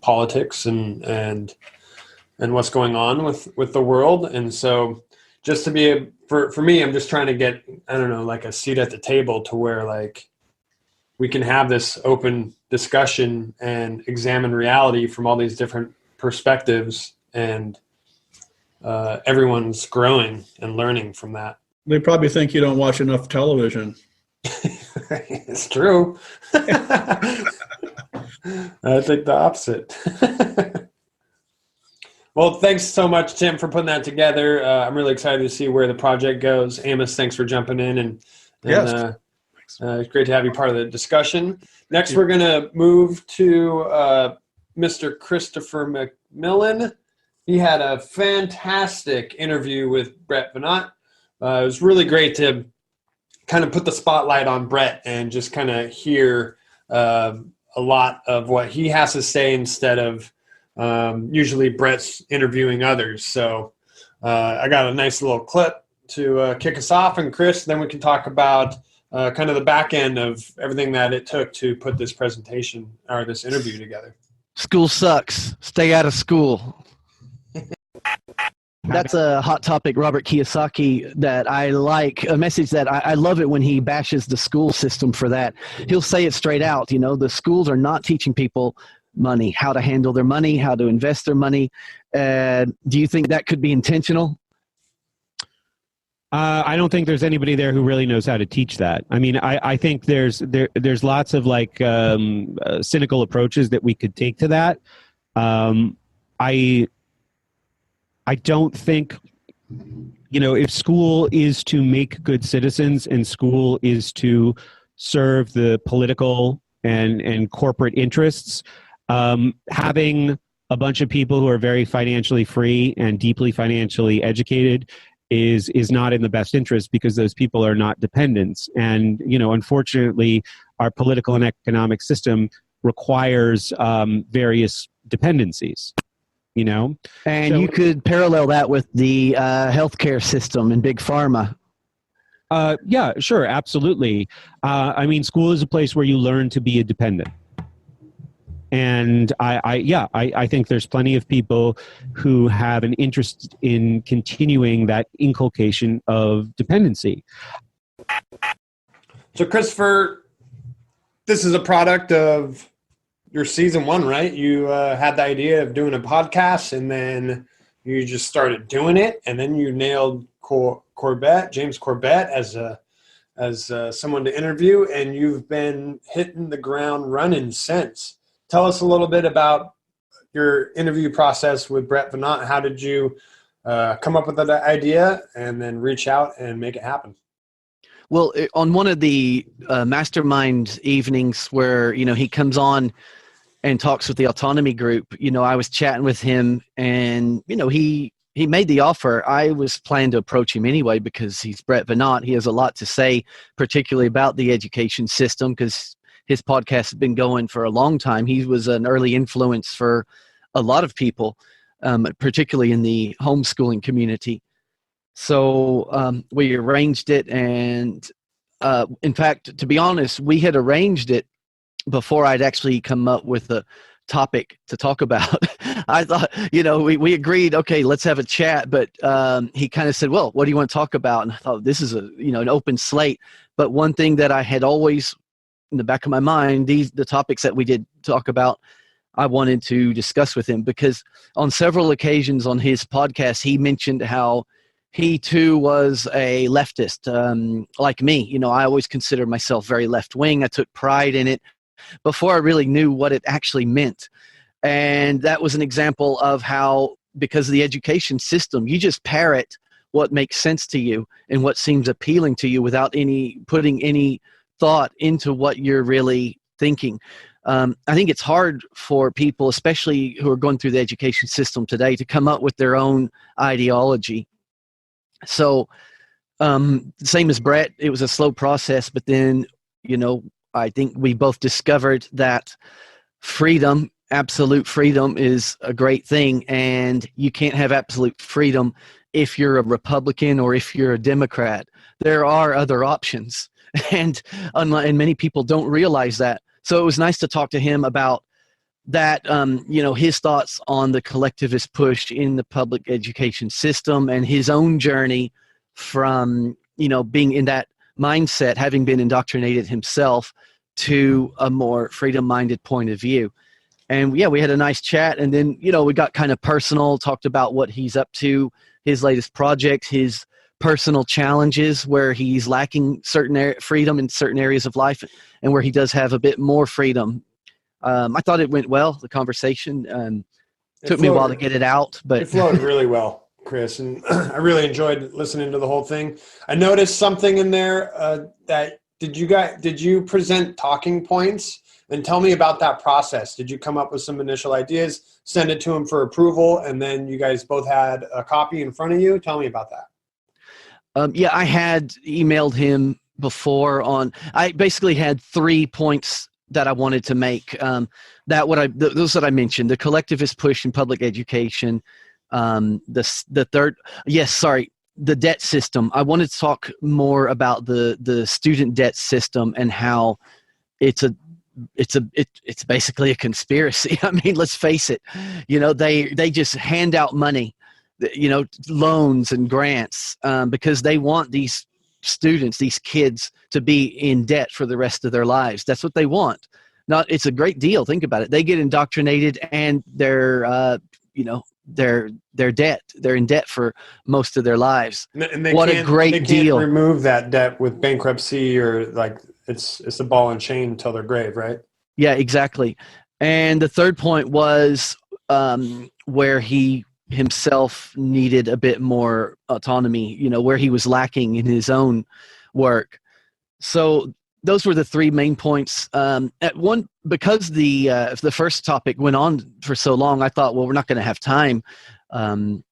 politics and what's going on with the world, and so just to be for me, I'm just trying to get a seat at the table to where we can have this open discussion and examine reality from all these different perspectives, and everyone's growing and learning from that. They probably think you don't watch enough television. It's true. I think the opposite. Well, thanks so much, Tim, for putting that together. I'm really excited to see where the project goes. Amos, thanks for jumping in, and yes. It's great to have you part of the discussion. Next, we're going to move to Mr. Christopher McMillon. He had a fantastic interview with Brett Venotte. It was really great to kind of put the spotlight on Brett and just kind of hear a lot of what he has to say instead of usually Brett's interviewing others. So I got a nice little clip to kick us off, and Chris, then we can talk about kind of the back end of everything that it took to put this presentation or this interview together. School sucks. Stay out of school. That's a hot topic, Robert Kiyosaki, that I like, a message that I love it when he bashes the school system for that. He'll say it straight out, the schools are not teaching people money, how to handle their money, how to invest their money. Do you think that could be intentional? I don't think there's anybody there who really knows how to teach that. I mean, I think there's lots of cynical approaches that we could take to that. I don't think, if school is to make good citizens and school is to serve the political and corporate interests, having a bunch of people who are very financially free and deeply financially educated is not in the best interest, because those people are not dependents. And, unfortunately, our political and economic system requires various dependencies. And so, you could parallel that with the healthcare system and big pharma. Yeah, sure, absolutely. I mean, school is a place where you learn to be a dependent. And I think there's plenty of people who have an interest in continuing that inculcation of dependency. So, Christopher, this is a product of your season 1, right? You had the idea of doing a podcast, and then you just started doing it, and then you nailed James Corbett as someone to interview, and you've been hitting the ground running since. Tell us a little bit about your interview process with Brett Venotte. How did you come up with that idea and then reach out and make it happen? Well, on one of the mastermind evenings where, he comes on and talks with the autonomy group, I was chatting with him, and, he made the offer. I was planning to approach him anyway because he's Brett Venotte. He has a lot to say, particularly about the education system, because his podcast has been going for a long time. He was an early influence for a lot of people, particularly in the homeschooling community. So we arranged it, and in fact, to be honest, we had arranged it before I'd actually come up with a topic to talk about. I thought, we agreed, okay, let's have a chat, but he kind of said, well, what do you want to talk about? And I thought, this is an open slate. But one thing that I had always in the back of my mind, the topics that we did talk about, I wanted to discuss with him, because on several occasions on his podcast, he mentioned how he too was a leftist, like me. You know, I always considered myself very left-wing. I took pride in it before I really knew what it actually meant. And that was an example of how, because of the education system, you just parrot what makes sense to you and what seems appealing to you without putting any thought into what you're really thinking. I think it's hard for people, especially who are going through the education system today, to come up with their own ideology. So, same as Brett, it was a slow process, but then, you know, I think we both discovered that freedom, absolute freedom, is a great thing, and you can't have absolute freedom if you're a Republican or if you're a Democrat. There are other options, and many people don't realize that. So it was nice to talk to him about that, you know, his thoughts on the collectivist push in the public education system and his own journey from, you know, being in that mindset, having been indoctrinated himself, to a more freedom-minded point of view. And yeah, we had a nice chat, and then, you know, we got kind of personal, talked about what he's up to, his latest projects, his personal challenges where he's lacking certain freedom in certain areas of life, and where he does have a bit more freedom. I thought it went well, the conversation. Took me a while to get it out, but it flowed really well, Chris, and I really enjoyed listening to the whole thing. I noticed something in there that did you present talking points? And tell me about that process. Did you come up with some initial ideas, send it to him for approval, and then you guys both had a copy in front of you? Tell me about that. Yeah, I had emailed him before I basically had 3 points that I wanted to make. Those that I mentioned: the collectivist push in public education, the debt system. I wanted to talk more about the student debt system and how it's basically a conspiracy. I mean, let's face it. You know, they just hand out money, you know, loans and grants, because they want these students, these kids, to be in debt for the rest of their lives. That's what they want. It's a great deal. Think about it. They get indoctrinated, and they're debt. They're in debt for most of their lives. And what a great deal! Can't remove that debt with bankruptcy, or like it's a ball and chain until their grave, right? Yeah, exactly. And the third point was where he himself needed a bit more autonomy, you know, where he was lacking in his own work. So those were the 3 main points. Because the first topic went on for so long, I thought, well, we're not going to have time to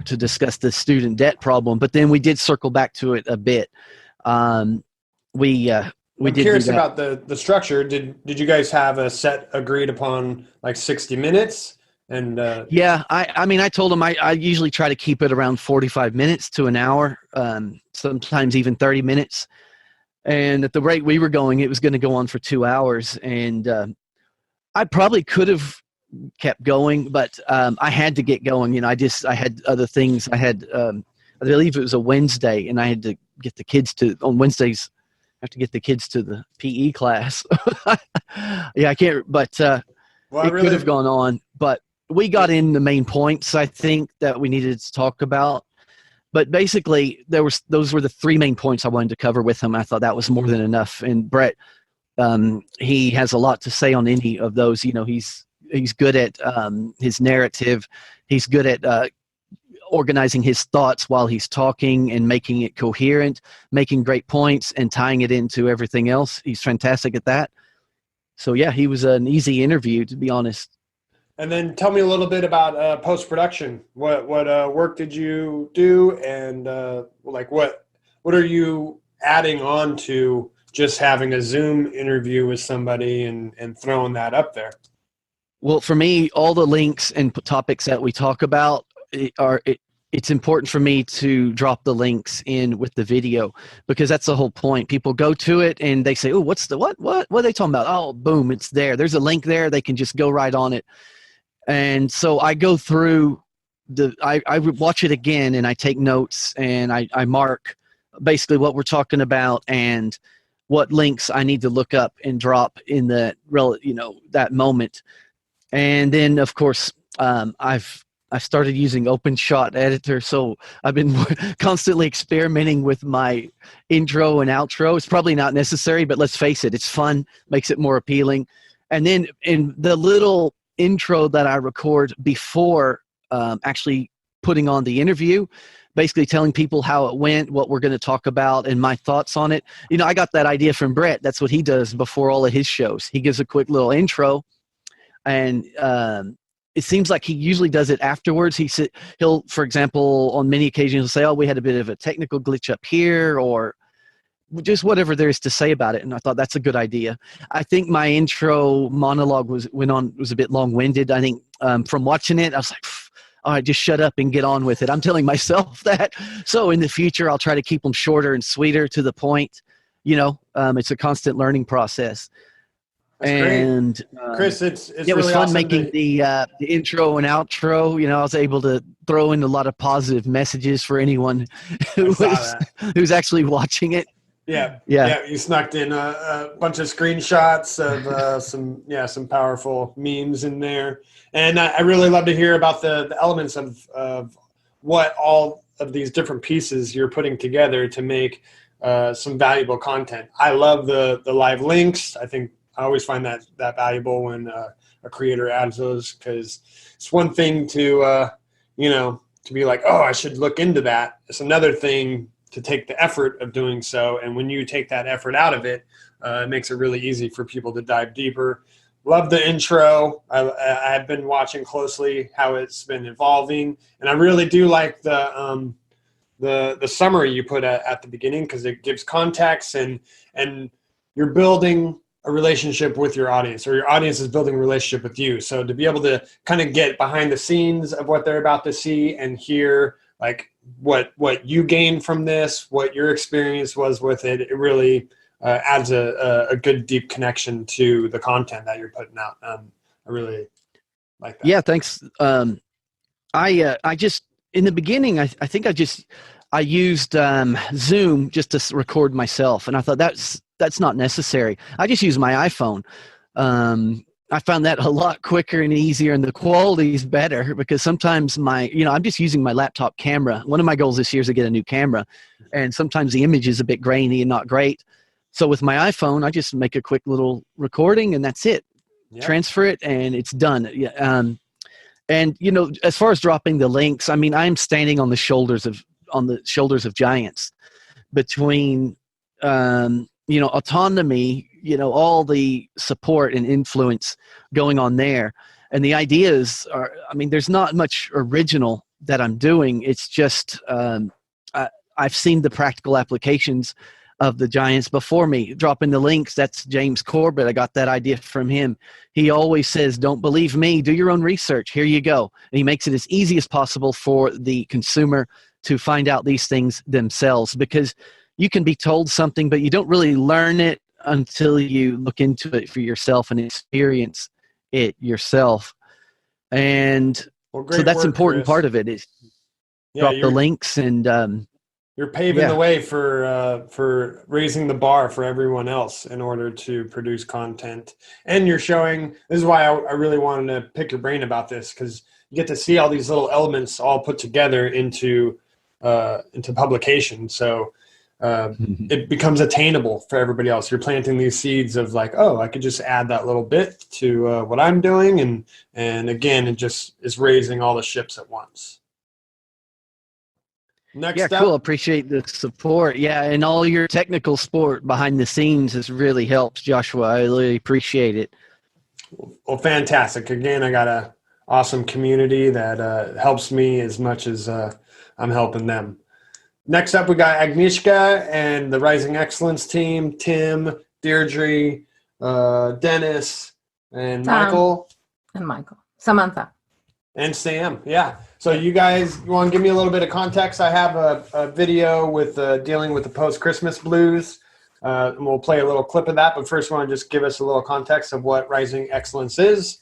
discuss the student debt problem. But then we did circle back to it a bit. I'm curious about the structure. Did you guys have a set agreed upon, like 60 minutes? And yeah, I mean, I told him I usually try to keep it around 45 minutes to an hour, sometimes even 30 minutes. And at the rate we were going, it was going to go on for 2 hours. And I probably could have kept going, but I had to get going. You know, I had other things. I believe it was a Wednesday, and I had to get the kids on Wednesdays. I have to get the kids to the PE class. Yeah, I can't, but it could have gone on. But we got in the main points, I think, that we needed to talk about. But basically, those were the 3 main points I wanted to cover with him. I thought that was more than enough. And Brett, he has a lot to say on any of those. You know, he's good at his narrative. He's good at organizing his thoughts while he's talking and making it coherent, making great points and tying it into everything else. He's fantastic at that. So yeah, he was an easy interview, to be honest. And then tell me a little bit about post-production. What work did you do, and what are you adding on to just having a Zoom interview with somebody and throwing that up there? Well, for me, all the links and topics that we talk about it's important for me to drop the links in with the video, because that's the whole point. People go to it and they say, "Oh, what are they talking about?" Oh, boom, it's there. There's a link there. They can just go right on it. And so I go through I watch it again, and I take notes, and I mark basically what we're talking about and what links I need to look up and drop in that moment. And then, of course, I've I started using OpenShot editor, so I've been constantly experimenting with my intro and outro. It's probably not necessary, but let's face it, it's fun, makes it more appealing. And then in the little intro that I record before actually putting on the interview, basically telling people how it went, what we're going to talk about, and my thoughts on it. You know, I got that idea from Brett. That's what he does before all of his shows. He gives a quick little intro, and it seems like he usually does it afterwards. He'll, for example, on many occasions, he'll say, "Oh, we had a bit of a technical glitch up here," or just whatever there is to say about it. And I thought that's a good idea. I think my intro monologue was a bit long-winded. I think from watching it, I was like, all right, just shut up and get on with it. I'm telling myself that. So in the future, I'll try to keep them shorter and sweeter, to the point. You know, it's a constant learning process. That's and great. Chris, it's it was really fun awesome making to, the intro and outro. You know, I was able to throw in a lot of positive messages for anyone who's actually watching it. Yeah. Yeah. You snuck in a bunch of screenshots of some powerful memes in there. And I really love to hear about the elements of what all of these different pieces you're putting together to make some valuable content. I love the live links. I think I always find that valuable when a creator adds those, because it's one thing to be like, oh, I should look into that. It's another thing to take the effort of doing so. And when you take that effort out of it, it makes it really easy for people to dive deeper. Love the intro. I've been watching closely how it's been evolving, and I really do like the summary you put at the beginning, because it gives context, and you're building a relationship with your audience, or your audience is building a relationship with you. So to be able to kind of get behind the scenes of what they're about to see and hear, like what you gained from this, what your experience was with it, it really adds a good deep connection to the content that you're putting out. I really like that. Yeah, thanks. I just, in the beginning, I think I used Zoom just to record myself, and I thought that's not necessary. I just use my iPhone. I found that a lot quicker and easier, and the quality is better, because sometimes I'm just using my laptop camera. One of my goals this year is to get a new camera, and sometimes the image is a bit grainy and not great. So with my iPhone, I just make a quick little recording, and that's it. Yeah. Transfer it, and it's done. Yeah. And as far as dropping the links, I mean, I'm standing on the shoulders of giants between autonomy, all the support and influence going on there. And the ideas are, I mean, there's not much original that I'm doing. It's just I've seen the practical applications of the giants before me. Dropping the links, that's James Corbett. I got that idea from him. He always says, don't believe me, do your own research. Here you go. And he makes it as easy as possible for the consumer to find out these things themselves, because you can be told something, but you don't really learn it until you look into it for yourself and experience it yourself. And so that's an important part of it, is drop the links, and you're paving the way for raising the bar for everyone else in order to produce content. And you're showing, this is why I really wanted to pick your brain about this, because you get to see all these little elements all put together into publication. So it becomes attainable for everybody else. You're planting these seeds of like, oh, I could just add that little bit to what I'm doing. And again, it just is raising all the ships at once. Next up. Cool. Appreciate the support. Yeah, and all your technical support behind the scenes has really helped, Joshua. I really appreciate it. Well, fantastic. Again, I got an awesome community that helps me as much as I'm helping them. Next up, we got Agnieszka and the Rising Excellence team, Tim, Deirdre, Dennis, and Michael. And Michael. Samantha. And Sam, yeah. So you guys, you want to give me a little bit of context? I have a video with dealing with the post-Christmas blues, and we'll play a little clip of that. But first, want to just give us a little context of what Rising Excellence is.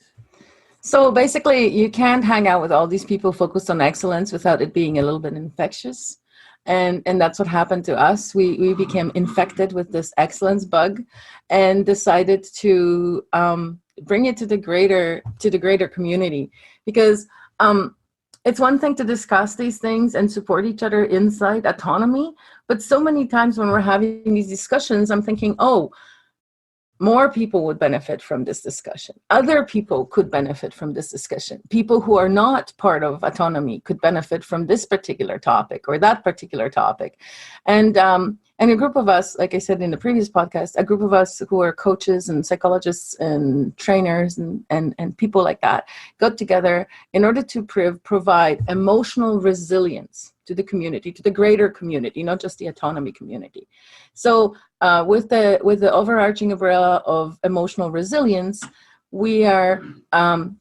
So basically, you can't hang out with all these people focused on excellence without it being a little bit infectious. And that's what happened to us. We became infected with this excellence bug, and decided to bring it to the greater community, because it's one thing to discuss these things and support each other inside autonomy, but so many times when we're having these discussions, I'm thinking, oh, more people would benefit from this discussion. Other people could benefit from this discussion. People who are not part of autonomy could benefit from this particular topic or that particular topic. And a group of us, like I said in the previous podcast, a group of us who are coaches and psychologists and trainers and people like that got together in order to provide emotional resilience to the community, to the greater community, not just the autonomy community. So with the overarching umbrella of emotional resilience, we are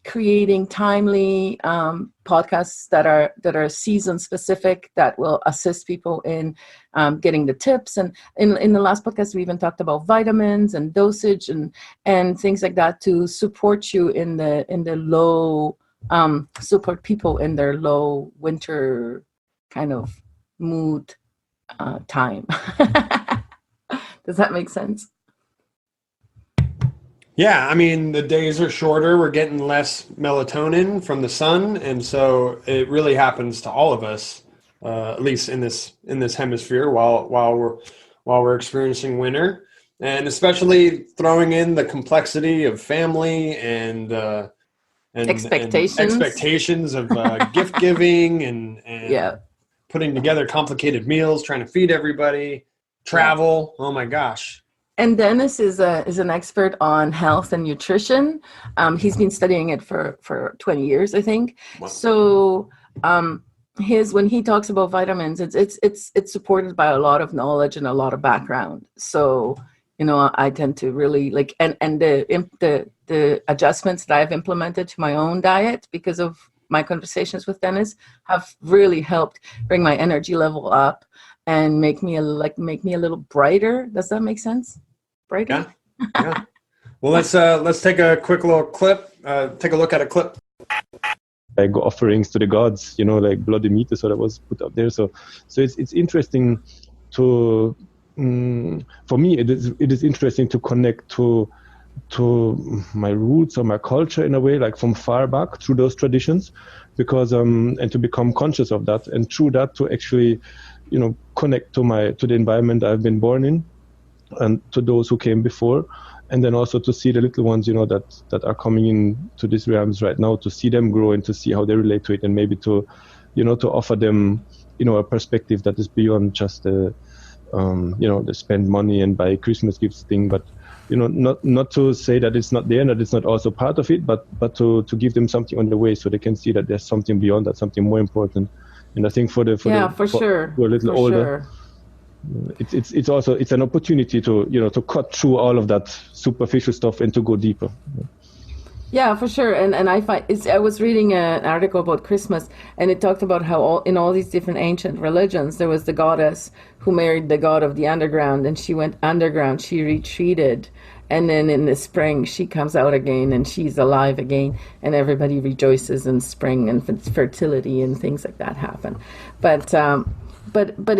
creating timely podcasts that are season specific, that will assist people in getting the tips. And in the last podcast, we even talked about vitamins and dosage and things like that to support you in the low, support people in their low winter kind of mood time. Does that make sense? Yeah, I mean, the days are shorter. We're getting less melatonin from the sun, and so it really happens to all of us, at least in this hemisphere, while we're experiencing winter, and especially throwing in the complexity of family and expectations of gift giving and yeah. Putting together complicated meals, trying to feed everybody, travel. Yeah. Oh my gosh. And Dennis is an expert on health and nutrition. He's been studying it for 20 years, I think. Wow. So when he talks about vitamins, it's supported by a lot of knowledge and a lot of background. So, you know, I tend to really like, and the adjustments that I've implemented to my own diet because of my conversations with Dennis have really helped bring my energy level up and make me a little brighter. Does that make sense? Brighter? Yeah. Well, let's take a quick little clip. Take a look at a clip. Like offerings to the gods, you know, like bloody meat is what I was put up there. So it's interesting to, for me, it is interesting to connect to my roots or my culture in a way, like from far back through those traditions, because and to become conscious of that, and through that to actually, you know, connect to the environment I've been born in, and to those who came before, and then also to see the little ones, you know, that are coming in to these realms right now, to see them grow and to see how they relate to it, and maybe to, you know, to offer them, you know, a perspective that is beyond just the, you know, the spend money and buy Christmas gifts thing, but, you know, not to say that it's not there and that it's not also part of it, but to give them something on the way so they can see that there's something beyond that, something more important. And I think for sure, who are a little for older, sure. It's also an opportunity to, you know, to cut through all of that superficial stuff and to go deeper. Yeah, for sure. And I find I was reading an article about Christmas, and it talked about how in all these different ancient religions, there was the goddess who married the god of the underground, and she went underground, she retreated, and then in the spring she comes out again and she's alive again, and everybody rejoices in spring and fertility and things like that happen. But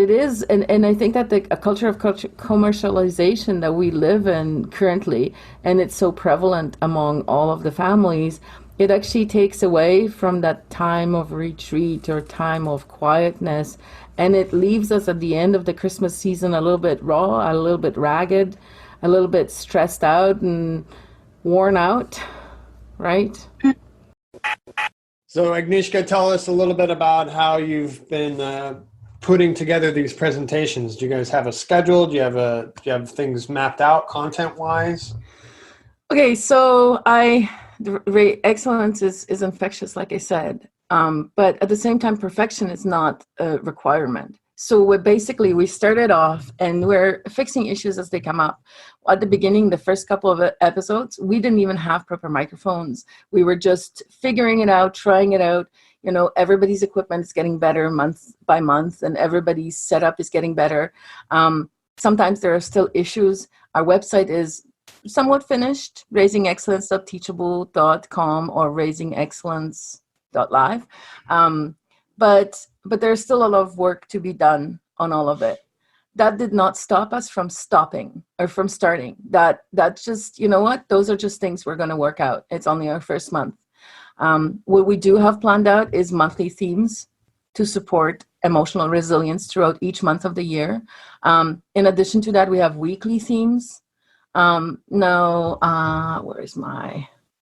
it is, and I think that a culture of commercialization that we live in currently, and it's so prevalent among all of the families, it actually takes away from that time of retreat or time of quietness, and it leaves us at the end of the Christmas season a little bit raw, a little bit ragged, a little bit stressed out and worn out, right? So Agnieszka, tell us a little bit about how you've been putting together these presentations. Do you guys have a schedule? Do you have things mapped out content-wise? Okay, so excellence is infectious, like I said, but at the same time, perfection is not a requirement. So we started off and we're fixing issues as they come up. At the beginning, the first couple of episodes, we didn't even have proper microphones. We were just figuring it out, trying it out. You know, everybody's equipment is getting better month by month, and everybody's setup is getting better. Sometimes there are still issues. Our website is somewhat finished, raisingexcellence.teachable.com or raisingexcellence.live. But there's still a lot of work to be done on all of it. That did not stop us from stopping or from starting. That's just, you know what? Those are just things we're going to work out. It's only our first month. What we do have planned out is monthly themes to support emotional resilience throughout each month of the year. In addition to that, we have weekly themes. Where is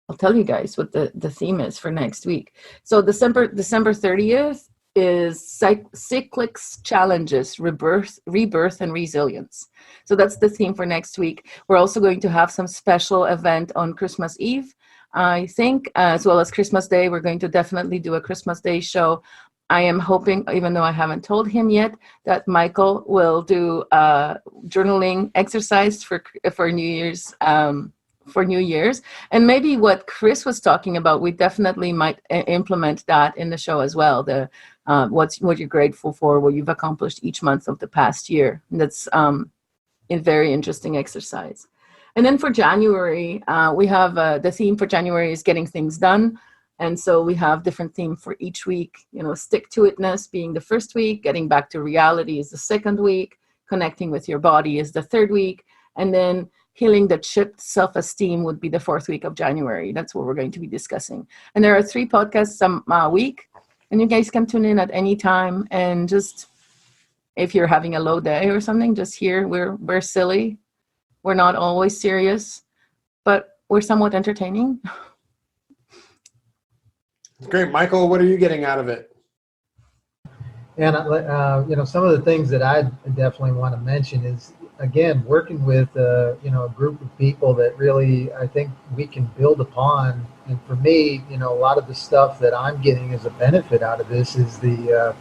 I'll tell you guys what the theme is for next week. So December 30th is Cyclics Challenges, Rebirth and Resilience. So that's the theme for next week. We're also going to have some special event on Christmas Eve, I think, as well as Christmas Day. We're going to definitely do a Christmas Day show. I am hoping, even though I haven't told him yet, that Michael will do a journaling exercise for New Year's. For New Year's, and maybe what Chris was talking about, we definitely might implement that in the show as well. The what you're grateful for, what you've accomplished each month of the past year. And that's a very interesting exercise. And then for January, we have the theme for January is getting things done. And so we have different theme for each week. Stick to itness being the first week, getting back to reality is the second week, connecting with your body is the third week, and then healing the chipped self-esteem would be the fourth week of January. That's what we're going to be discussing. And there are 3 podcasts a week, and you guys can tune in at any time. And just, if you're having a low day or something, just hear we're silly. We're not always serious, but we're somewhat entertaining. Great. Michael, what are you getting out of it? And, some of the things that I definitely want to mention is, again, working with a group of people that really I think we can build upon. And for me, a lot of the stuff that I'm getting as a benefit out of this is the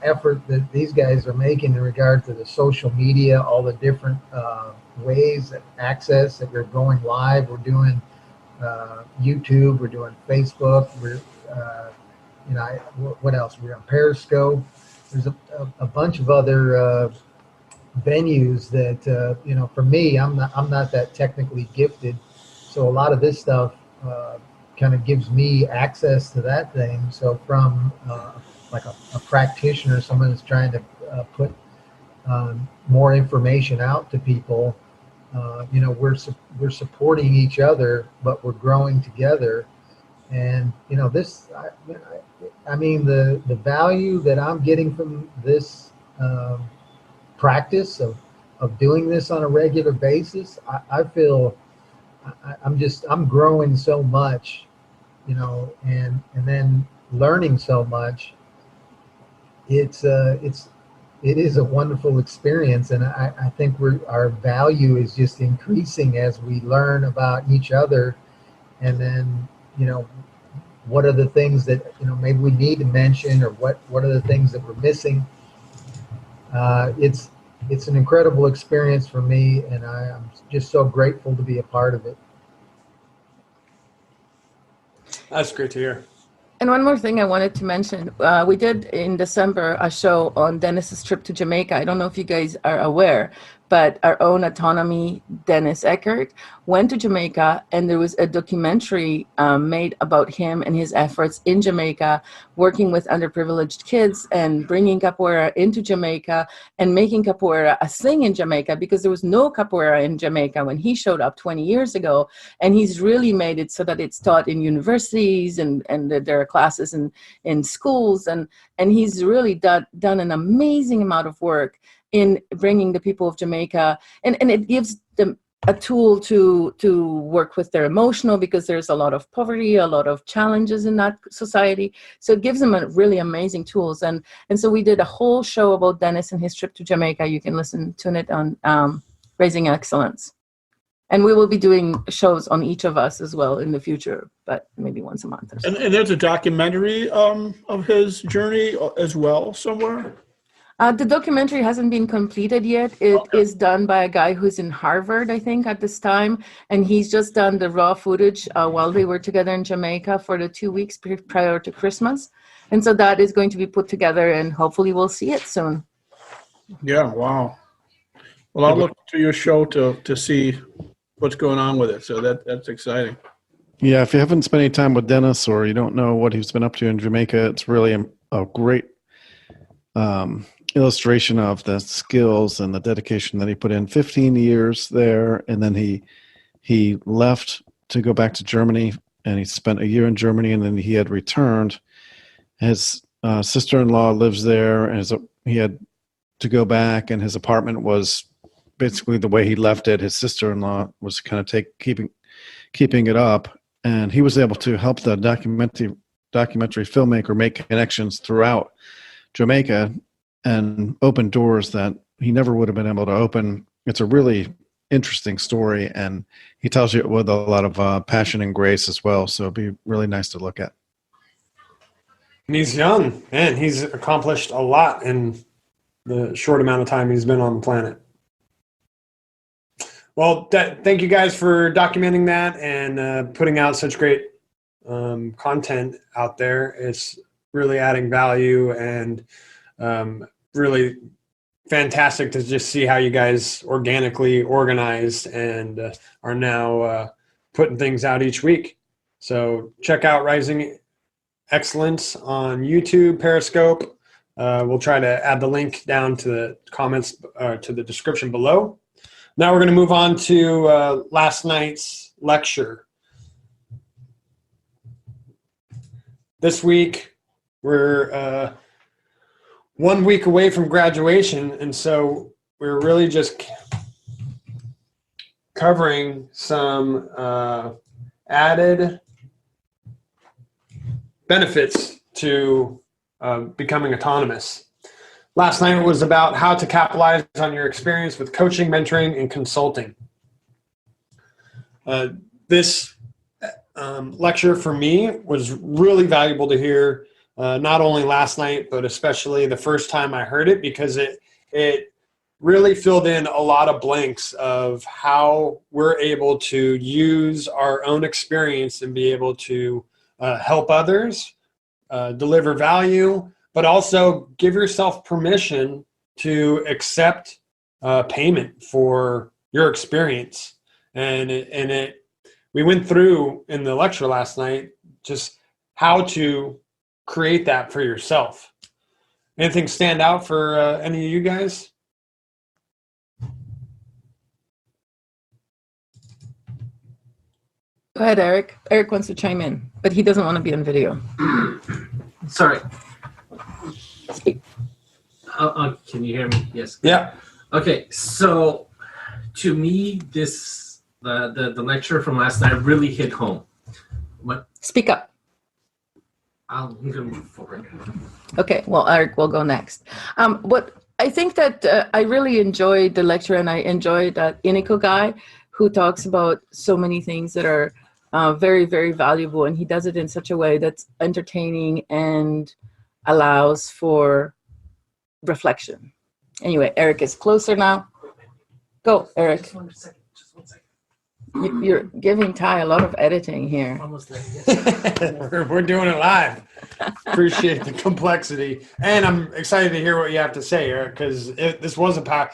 effort that these guys are making in regard to the social media, all the different ways that access that we're going live. We're doing YouTube, we're doing Facebook, what else? We're on Periscope. There's a bunch of other venues that for me, I'm not that technically gifted, so a lot of this stuff kind of gives me access to that thing. So from like a practitioner, someone that's trying to put more information out to people, we're supporting each other, but we're growing together. And this, I mean, the value that I'm getting from this practice of doing this on a regular basis, I feel I'm growing so much, and then learning so much. It is a wonderful experience, and I think our value is just increasing as we learn about each other. And then what are the things that maybe we need to mention, or what are the things that we're missing. It's an incredible experience for me, and I'm just so grateful to be a part of it. That's great to hear. And one more thing I wanted to mention. We did in December a show on Dennis's trip to Jamaica. I don't know if you guys are aware, but our own AUTONOMY, Dennis Eckert, went to Jamaica, and there was a documentary made about him and his efforts in Jamaica, working with underprivileged kids and bringing capoeira into Jamaica and making capoeira a thing in Jamaica, because there was no capoeira in Jamaica when he showed up 20 years ago. And he's really made it so that it's taught in universities and that there are classes in schools. And he's really done an amazing amount of work in bringing the people of Jamaica, and it gives them a tool to work with their emotional, because there's a lot of poverty, a lot of challenges in that society. So it gives them a really amazing tools. And so we did a whole show about Dennis and his trip to Jamaica. You can listen to it on Raising Excellence. And we will be doing shows on each of us as well in the future, but maybe once a month or so. And there's a documentary of his journey as well somewhere? The documentary hasn't been completed yet. It is done by a guy who's in Harvard, I think, at this time. And he's just done the raw footage while they were together in Jamaica for the 2 weeks prior to Christmas. And so that is going to be put together, and hopefully we'll see it soon. Yeah, wow. Well, I'll look to your show to see what's going on with it. So that's exciting. Yeah, if you haven't spent any time with Dennis, or you don't know what he's been up to in Jamaica, it's really a great illustration of the skills and the dedication that he put in. 15 years there, and then he left to go back to Germany and he spent a year in Germany, and then he had returned. His sister-in-law lives there, and he had to go back, and his apartment was basically the way he left it. His sister-in-law was kind of keeping it up, and he was able to help the documentary filmmaker make connections throughout Jamaica and open doors that he never would have been able to open. It's a really interesting story, and he tells you it with a lot of passion and grace as well, so it'd be really nice to look at. And he's young, and he's accomplished a lot in the short amount of time he's been on the planet. Well, thank you guys for documenting that and putting out such great content out there. It's really adding value, and really fantastic to just see how you guys organically organized and are now putting things out each week. So check out Rising Excellence on YouTube, Periscope. We'll try to add the link down to the comments, to the description below. Now we're going to move on to last night's lecture. This week, we're 1 week away from graduation, and so we're really just covering some added benefits to becoming autonomous. Last night was about how to capitalize on your experience with coaching, mentoring, and consulting. This lecture for me was really valuable to hear, not only last night, but especially the first time I heard it, because it really filled in a lot of blanks of how we're able to use our own experience and be able to help others, deliver value, but also give yourself permission to accept payment for your experience. We went through in the lecture last night just how to create that for yourself. Anything stand out for any of you guys? Go ahead, Eric. Eric wants to chime in, but he doesn't want to be on video. Sorry. Speak. Can you hear me? Yes. Yeah. Okay. So, to me, the lecture from last night really hit home. What? Speak up. I'm gonna move forward. Okay. Well, Eric will go next. What I think that I really enjoyed the lecture, and I enjoyed that Iniko guy who talks about so many things that are very, very valuable, and he does it in such a way that's entertaining and allows for reflection. Anyway, Eric is closer now. Go, Eric. Just 1 second. Just 1 second. You're giving Ty a lot of editing here. Almost there. Yes. We're doing it live. Appreciate the complexity, and I'm excited to hear what you have to say, Eric, because this was a power.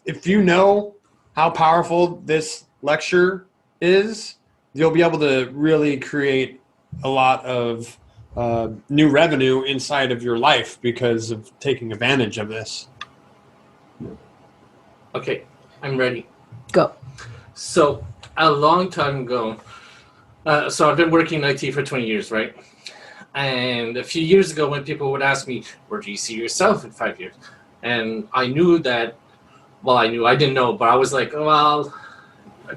If you know how powerful this lecture is, you'll be able to really create a lot of new revenue inside of your life because of taking advantage of this. Okay, I'm ready. Go. So, a long time ago, so I've been working in IT for 20 years, right? And a few years ago, when people would ask me, where do you see yourself in 5 years? And I knew that, I didn't know, but I was like, well,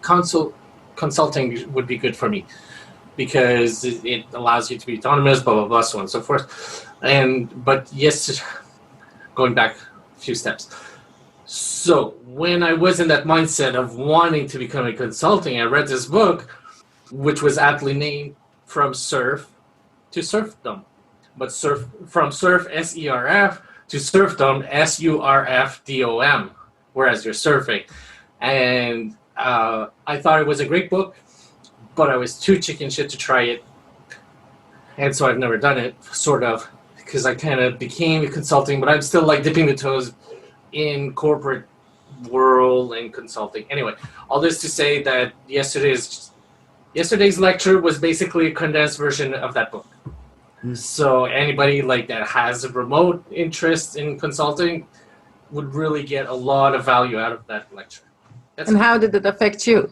consulting would be good for me because it allows you to be autonomous, blah, blah, blah, so on and so forth. But yes, going back a few steps. So when I was in that mindset of wanting to become a consulting, I read this book, which was aptly named From Serf to Serfdom. But from serf, S-E-R-F, to serfdom, S-U-R-F-D-O-M, whereas you're surfing. And I thought it was a great book, but I was too chicken shit to try it. And so I've never done it, sort of, because I kind of became a consulting, but I'm still like dipping the toes in corporate world and consulting. Anyway, all this to say that yesterday's lecture was basically a condensed version of that book. So anybody like that has a remote interest in consulting would really get a lot of value out of that lecture. And how did it affect you?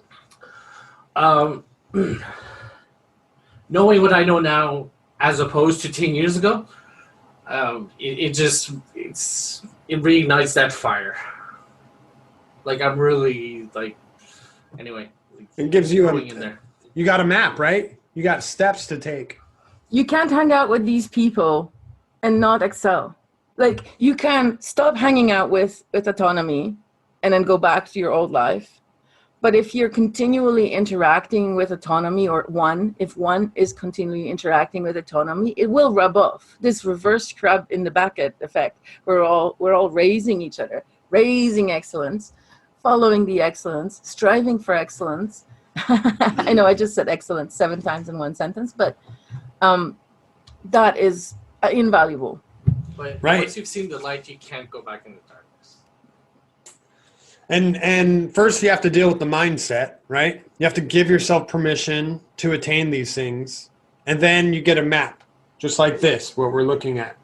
knowing what I know now as opposed to 10 years ago, it reignites that fire. Like I'm really like, anyway. It gives you in there. You got a map, right? You got steps to take. You can't hang out with these people and not excel. Like you can stop hanging out with autonomy and then go back to your old life. But if you're continually interacting with autonomy, or if one is continually interacting with autonomy, it will rub off. This reverse crab in the bucket effect. We're all raising each other, raising excellence, following the excellence, striving for excellence. I know I just said excellence 7 times in one sentence, but that is invaluable. But right. Once you've seen the light, you can't go back in the darkness. And first you have to deal with the mindset, right? You have to give yourself permission to attain these things. And then you get a map, just like this, what we're looking at.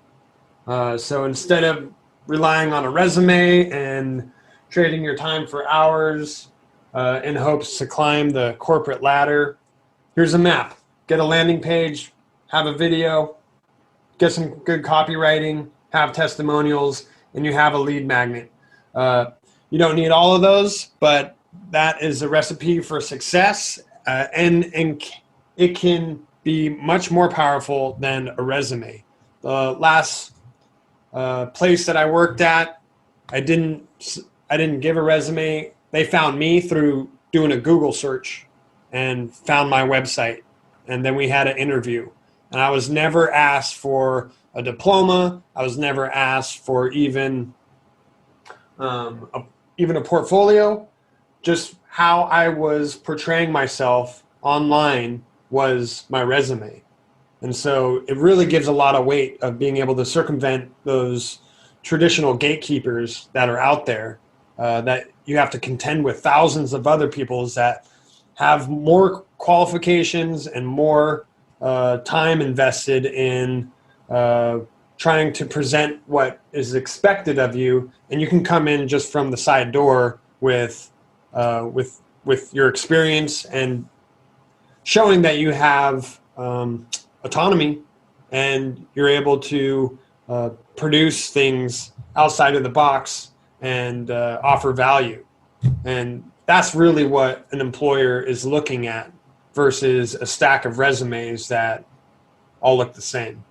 So instead of relying on a resume and trading your time for hours in hopes to climb the corporate ladder, here's a map. Get a landing page, have a video, get some good copywriting, have testimonials, and you have a lead magnet. You don't need all of those, but that is a recipe for success, and it can be much more powerful than a resume. The last place that I worked at, I didn't give a resume. They found me through doing a Google search and found my website, and then we had an interview. And I was never asked for a diploma. I was never asked for even a portfolio. Just how I was portraying myself online was my resume. And so it really gives a lot of weight of being able to circumvent those traditional gatekeepers that are out there, that you have to contend with thousands of other peoples that have more qualifications and more time invested in trying to present what is expected of you, and you can come in just from the side door with your experience and showing that you have autonomy and you're able to produce things outside of the box and offer value. And that's really what an employer is looking at versus a stack of resumes that all look the same.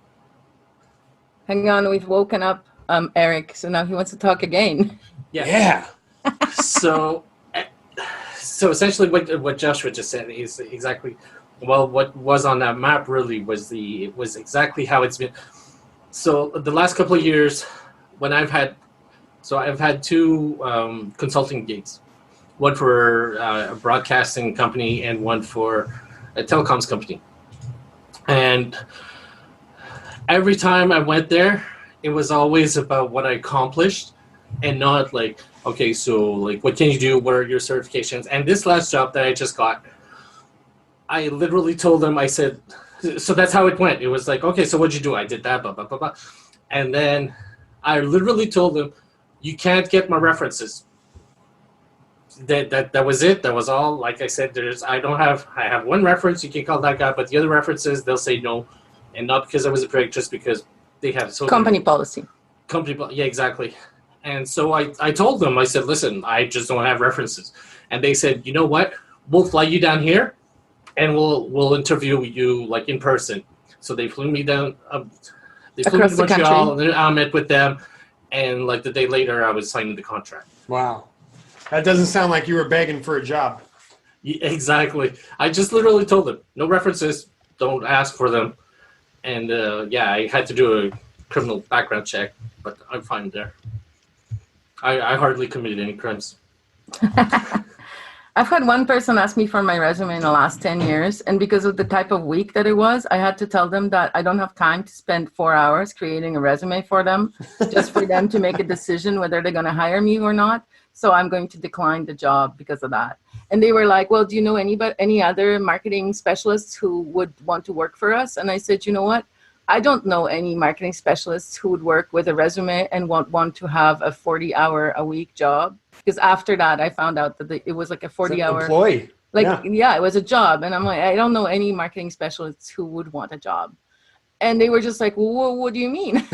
Hang on, we've woken up Eric, so now he wants to talk again. Yeah. So essentially what Joshua just said is exactly, well, what was on that map really was exactly how it's been. So the last couple of years when I've had 2 consulting gigs, one for a broadcasting company and one for a telecoms company. And every time I went there, it was always about what I accomplished and not like, okay, so like, what can you do? What are your certifications? And this last job that I just got, I literally told them, I said, so that's how it went. It was like, okay, so what'd you do? I did that, blah, blah, blah, blah. And then I literally told them, you can't get my references. That was it. That was all. Like I said, I have 1 reference. You can call that guy, but the other references, they'll say no. And not because I was a prick, just because they have so company policy. Yeah, exactly. And so I told them, I said, listen, I just don't have references. And they said, you know what? We'll fly you down here, and we'll interview you like in person. So they flew me down. They flew me to Montreal, and then I met with them. And like the day later, I was signing the contract. Wow, that doesn't sound like you were begging for a job. Yeah, exactly. I just literally told them, no references. Don't ask for them. And I had to do a criminal background check, but I'm fine there. I hardly committed any crimes. I've had one person ask me for my resume in the last 10 years, and because of the type of week that it was, I had to tell them that I don't have time to spend 4 hours creating a resume for them, just for them to make a decision whether they're going to hire me or not. So I'm going to decline the job because of that. And they were like, well, do you know any other marketing specialists who would want to work for us? And I said, you know what? I don't know any marketing specialists who would work with a resume and want to have a 40-hour-a-week job. Because after that, I found out that it was like a 40-hour employee. Like, yeah, it was a job. And I'm like, I don't know any marketing specialists who would want a job. And they were just like, well, what do you mean?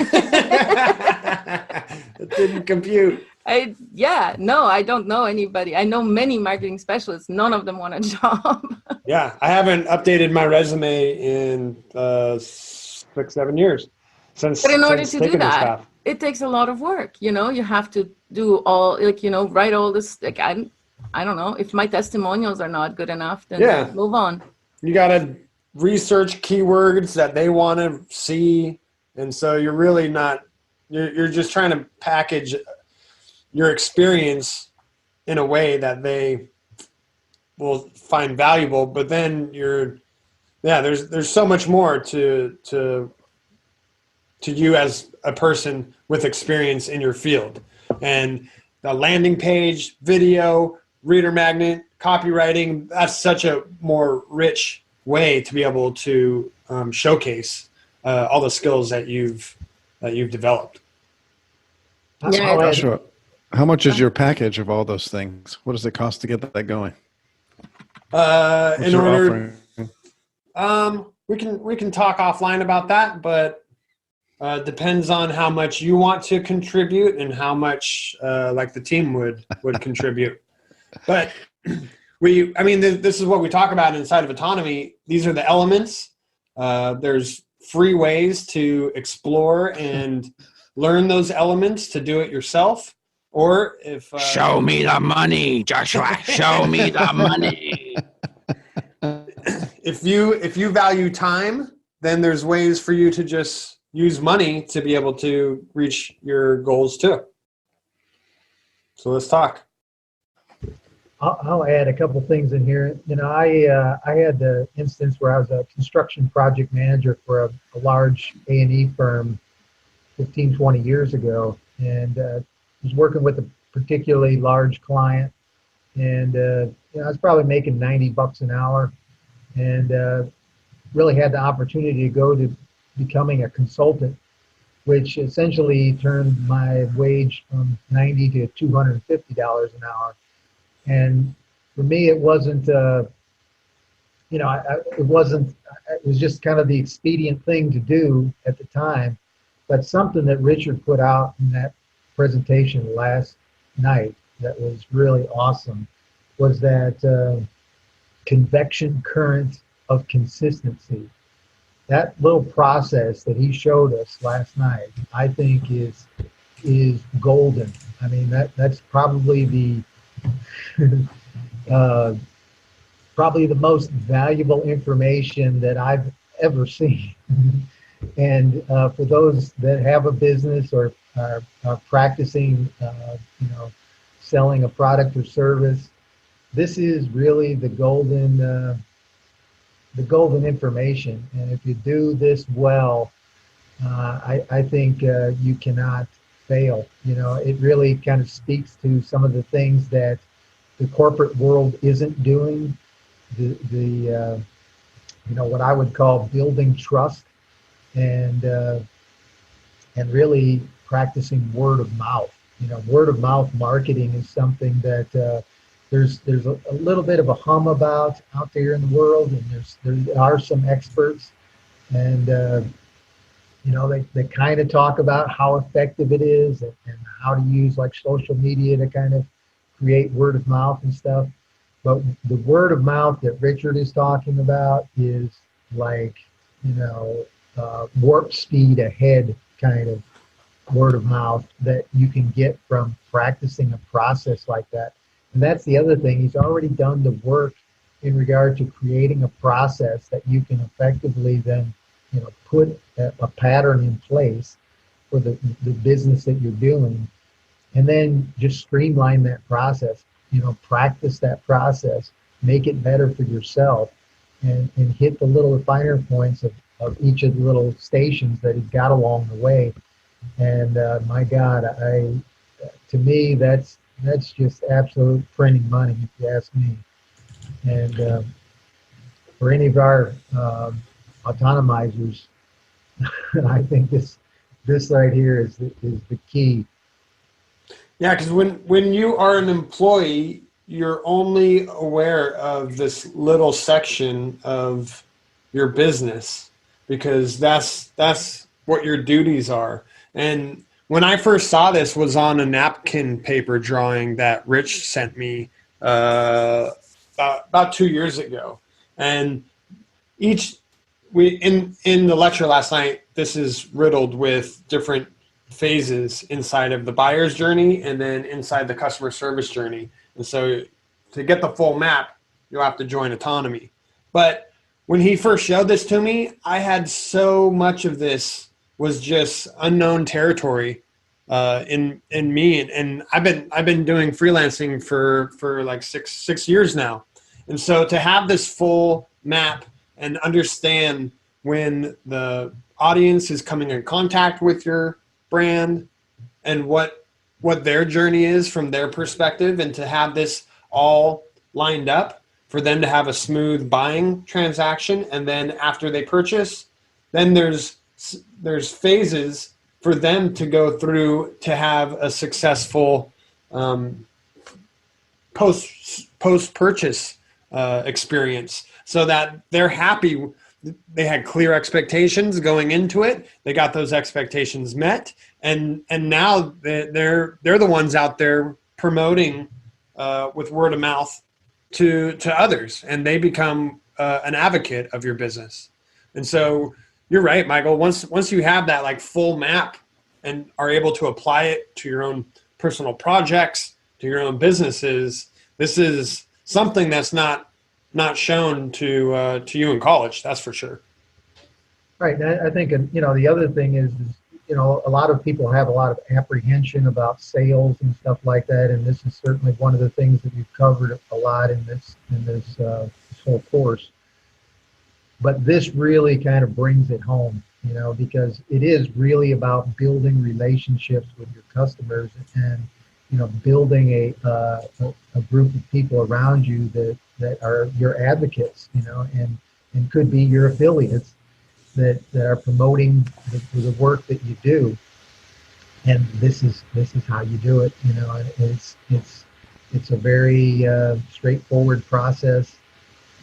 It didn't compute. I don't know anybody. I know many marketing specialists. None of them want a job. Yeah, I haven't updated my resume in 6-7 years since. But in order since to taking do this that, path. it takes a lot of work. You know, you have to do all, like, you know, write all this. Like, I don't know. If my testimonials are not good enough, then move on. You got to research keywords that they want to see. And so you're really not, you're just trying to package your experience in a way that they will find valuable. But then there's so much more to you as a person with experience in your field. And the landing page, video, reader magnet, copywriting, that's such a more rich way to be able to showcase all the skills that you've developed. Joshua, how much is your package of all those things? What does it cost to get that going? In order, we can talk offline about that, but depends on how much you want to contribute and how much like the team would contribute. But this is what we talk about inside of autonomy. These are the elements. There's free ways to explore and learn those elements to do it yourself. Or if show me the money, Joshua, show me the money. If you value time, then there's ways for you to just use money to be able to reach your goals too. So let's talk. I'll add a couple things in here. You know, I had the instance where I was a construction project manager for a large A&E firm 15, 20 years ago, and was working with a particularly large client, and I was probably making $90 an hour, and really had the opportunity to go to becoming a consultant, which essentially turned my wage from $90 to $250 an hour. And for me, it wasn't, it was just kind of the expedient thing to do at the time. But something that Richard put out in that presentation last night that was really awesome was that convection current of consistency. That little process that he showed us last night, I think is golden. I mean, that's probably the probably the most valuable information that I've ever seen. And for those that have a business or are practicing, selling a product or service, this is really the golden information. And if you do this well, I think you cannot fail. You know, it really kind of speaks to some of the things that the corporate world isn't doing. What I would call building trust and really practicing word of mouth. You know, word of mouth marketing is something that there's a little bit of a hum about out there in the world, and there are some experts, and they kind of talk about how effective it is and how to use like social media to kind of create word of mouth and stuff. But the word of mouth that Richard is talking about is like, warp speed ahead kind of word of mouth that you can get from practicing a process like that. And that's the other thing. He's already done the work in regard to creating a process that you can effectively then, put a pattern in place for the business that you're doing, and then just streamline that process, practice that process, make it better for yourself, and hit the little finer points of each of the little stations that he's got along the way. And my God, to me, that's just absolute printing money, if you ask me. And for any of our autonomizers, I think this right here is the key. Yeah, because when you are an employee, you're only aware of this little section of your business because that's what your duties are. And when I first saw this was on a napkin paper drawing that Rich sent me about 2 years ago. And in the lecture last night, this is riddled with different phases inside of the buyer's journey and then inside the customer service journey. And so to get the full map, you'll have to join Autonomy. But when he first showed this to me, I had so much of this was just unknown territory in me. And I've been doing freelancing for like six years now. And so to have this full map and understand when the audience is coming in contact with your brand and what their journey is from their perspective, and to have this all lined up for them to have a smooth buying transaction, and then after they purchase, then there's phases for them to go through to have a successful post-purchase experience, so that they're happy. They had clear expectations going into it. They got those expectations met, and now they're the ones out there promoting with word of mouth to others, and they become an advocate of your business. And so you're right, Michael. Once you have that like full map and are able to apply it to your own personal projects, to your own businesses, this is something that's not shown to you in college. That's for sure. Right. And I think, the other thing is, a lot of people have a lot of apprehension about sales and stuff like that. And this is certainly one of the things that we've covered a lot in this whole course. But this really kind of brings it home, because it is really about building relationships with your customers and, building a group of people around you that are your advocates, and could be your affiliates that are promoting the work that you do. And this is how you do it, and it's a very straightforward process.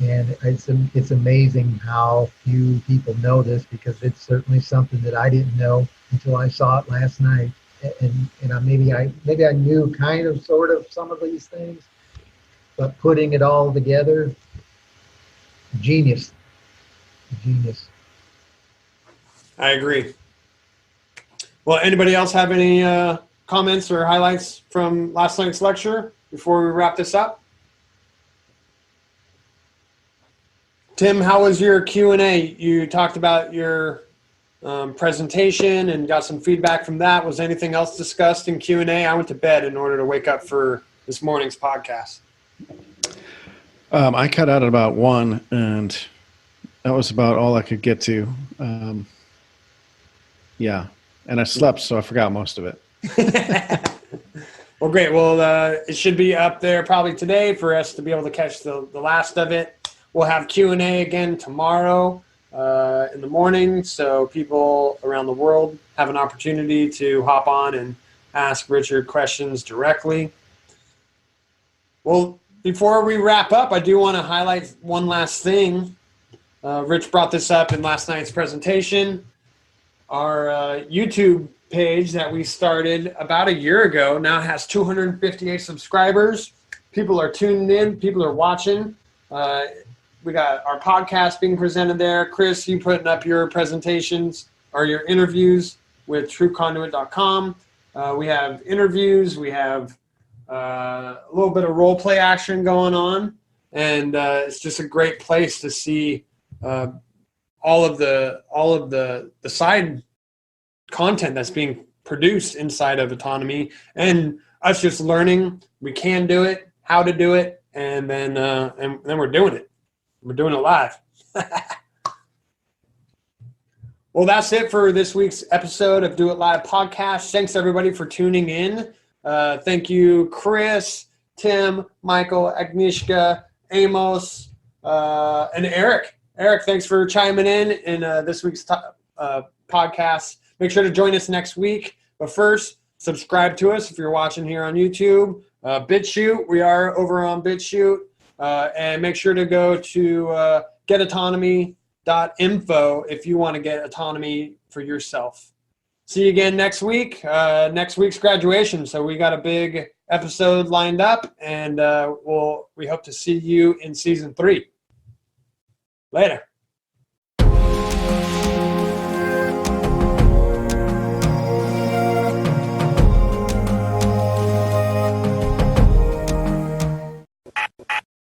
And it's amazing how few people know this, because it's certainly something that I didn't know until I saw it last night. And maybe I knew kind of sort of some of these things, but putting it all together, genius. I agree. Well, anybody else have any comments or highlights from last night's lecture before we wrap this up? Tim, how was your Q&A? You talked about your presentation and got some feedback from that. Was anything else discussed in Q&A? I went to bed in order to wake up for this morning's podcast. I cut out at about 1, and that was about all I could get to. Yeah, and I slept, so I forgot most of it. Well, great. Well, it should be up there probably today for us to be able to catch the last of it. We'll have Q&A again tomorrow in the morning, so people around the world have an opportunity to hop on and ask Richard questions directly. Well, before we wrap up, I do want to highlight one last thing. Rich brought this up in last night's presentation. Our YouTube page that we started about a year ago now has 258 subscribers. People are tuning in. People are watching. We got our podcast being presented there. Chris, you putting up your presentations or your interviews with TrueConduit.com. We have interviews. We have a little bit of role play action going on, and it's just a great place to see all of the side content that's being produced inside of Autonomy, and us just learning we can do it, how to do it, and then we're doing it. We're doing it live. Well, that's it for this week's episode of Do It Live podcast. Thanks everybody for tuning in. Thank you, Chris, Tim, Michael, Agnieszka, Amos, and Eric. Eric, thanks for chiming in this week's podcast. Make sure to join us next week. But first, subscribe to us if you're watching here on YouTube. BitChute, we are over on BitChute. And make sure to go to getautonomy.info if you want to get autonomy for yourself. See you again next week. Next week's graduation, so we got a big episode lined up, and we hope to see you in season 3. Later.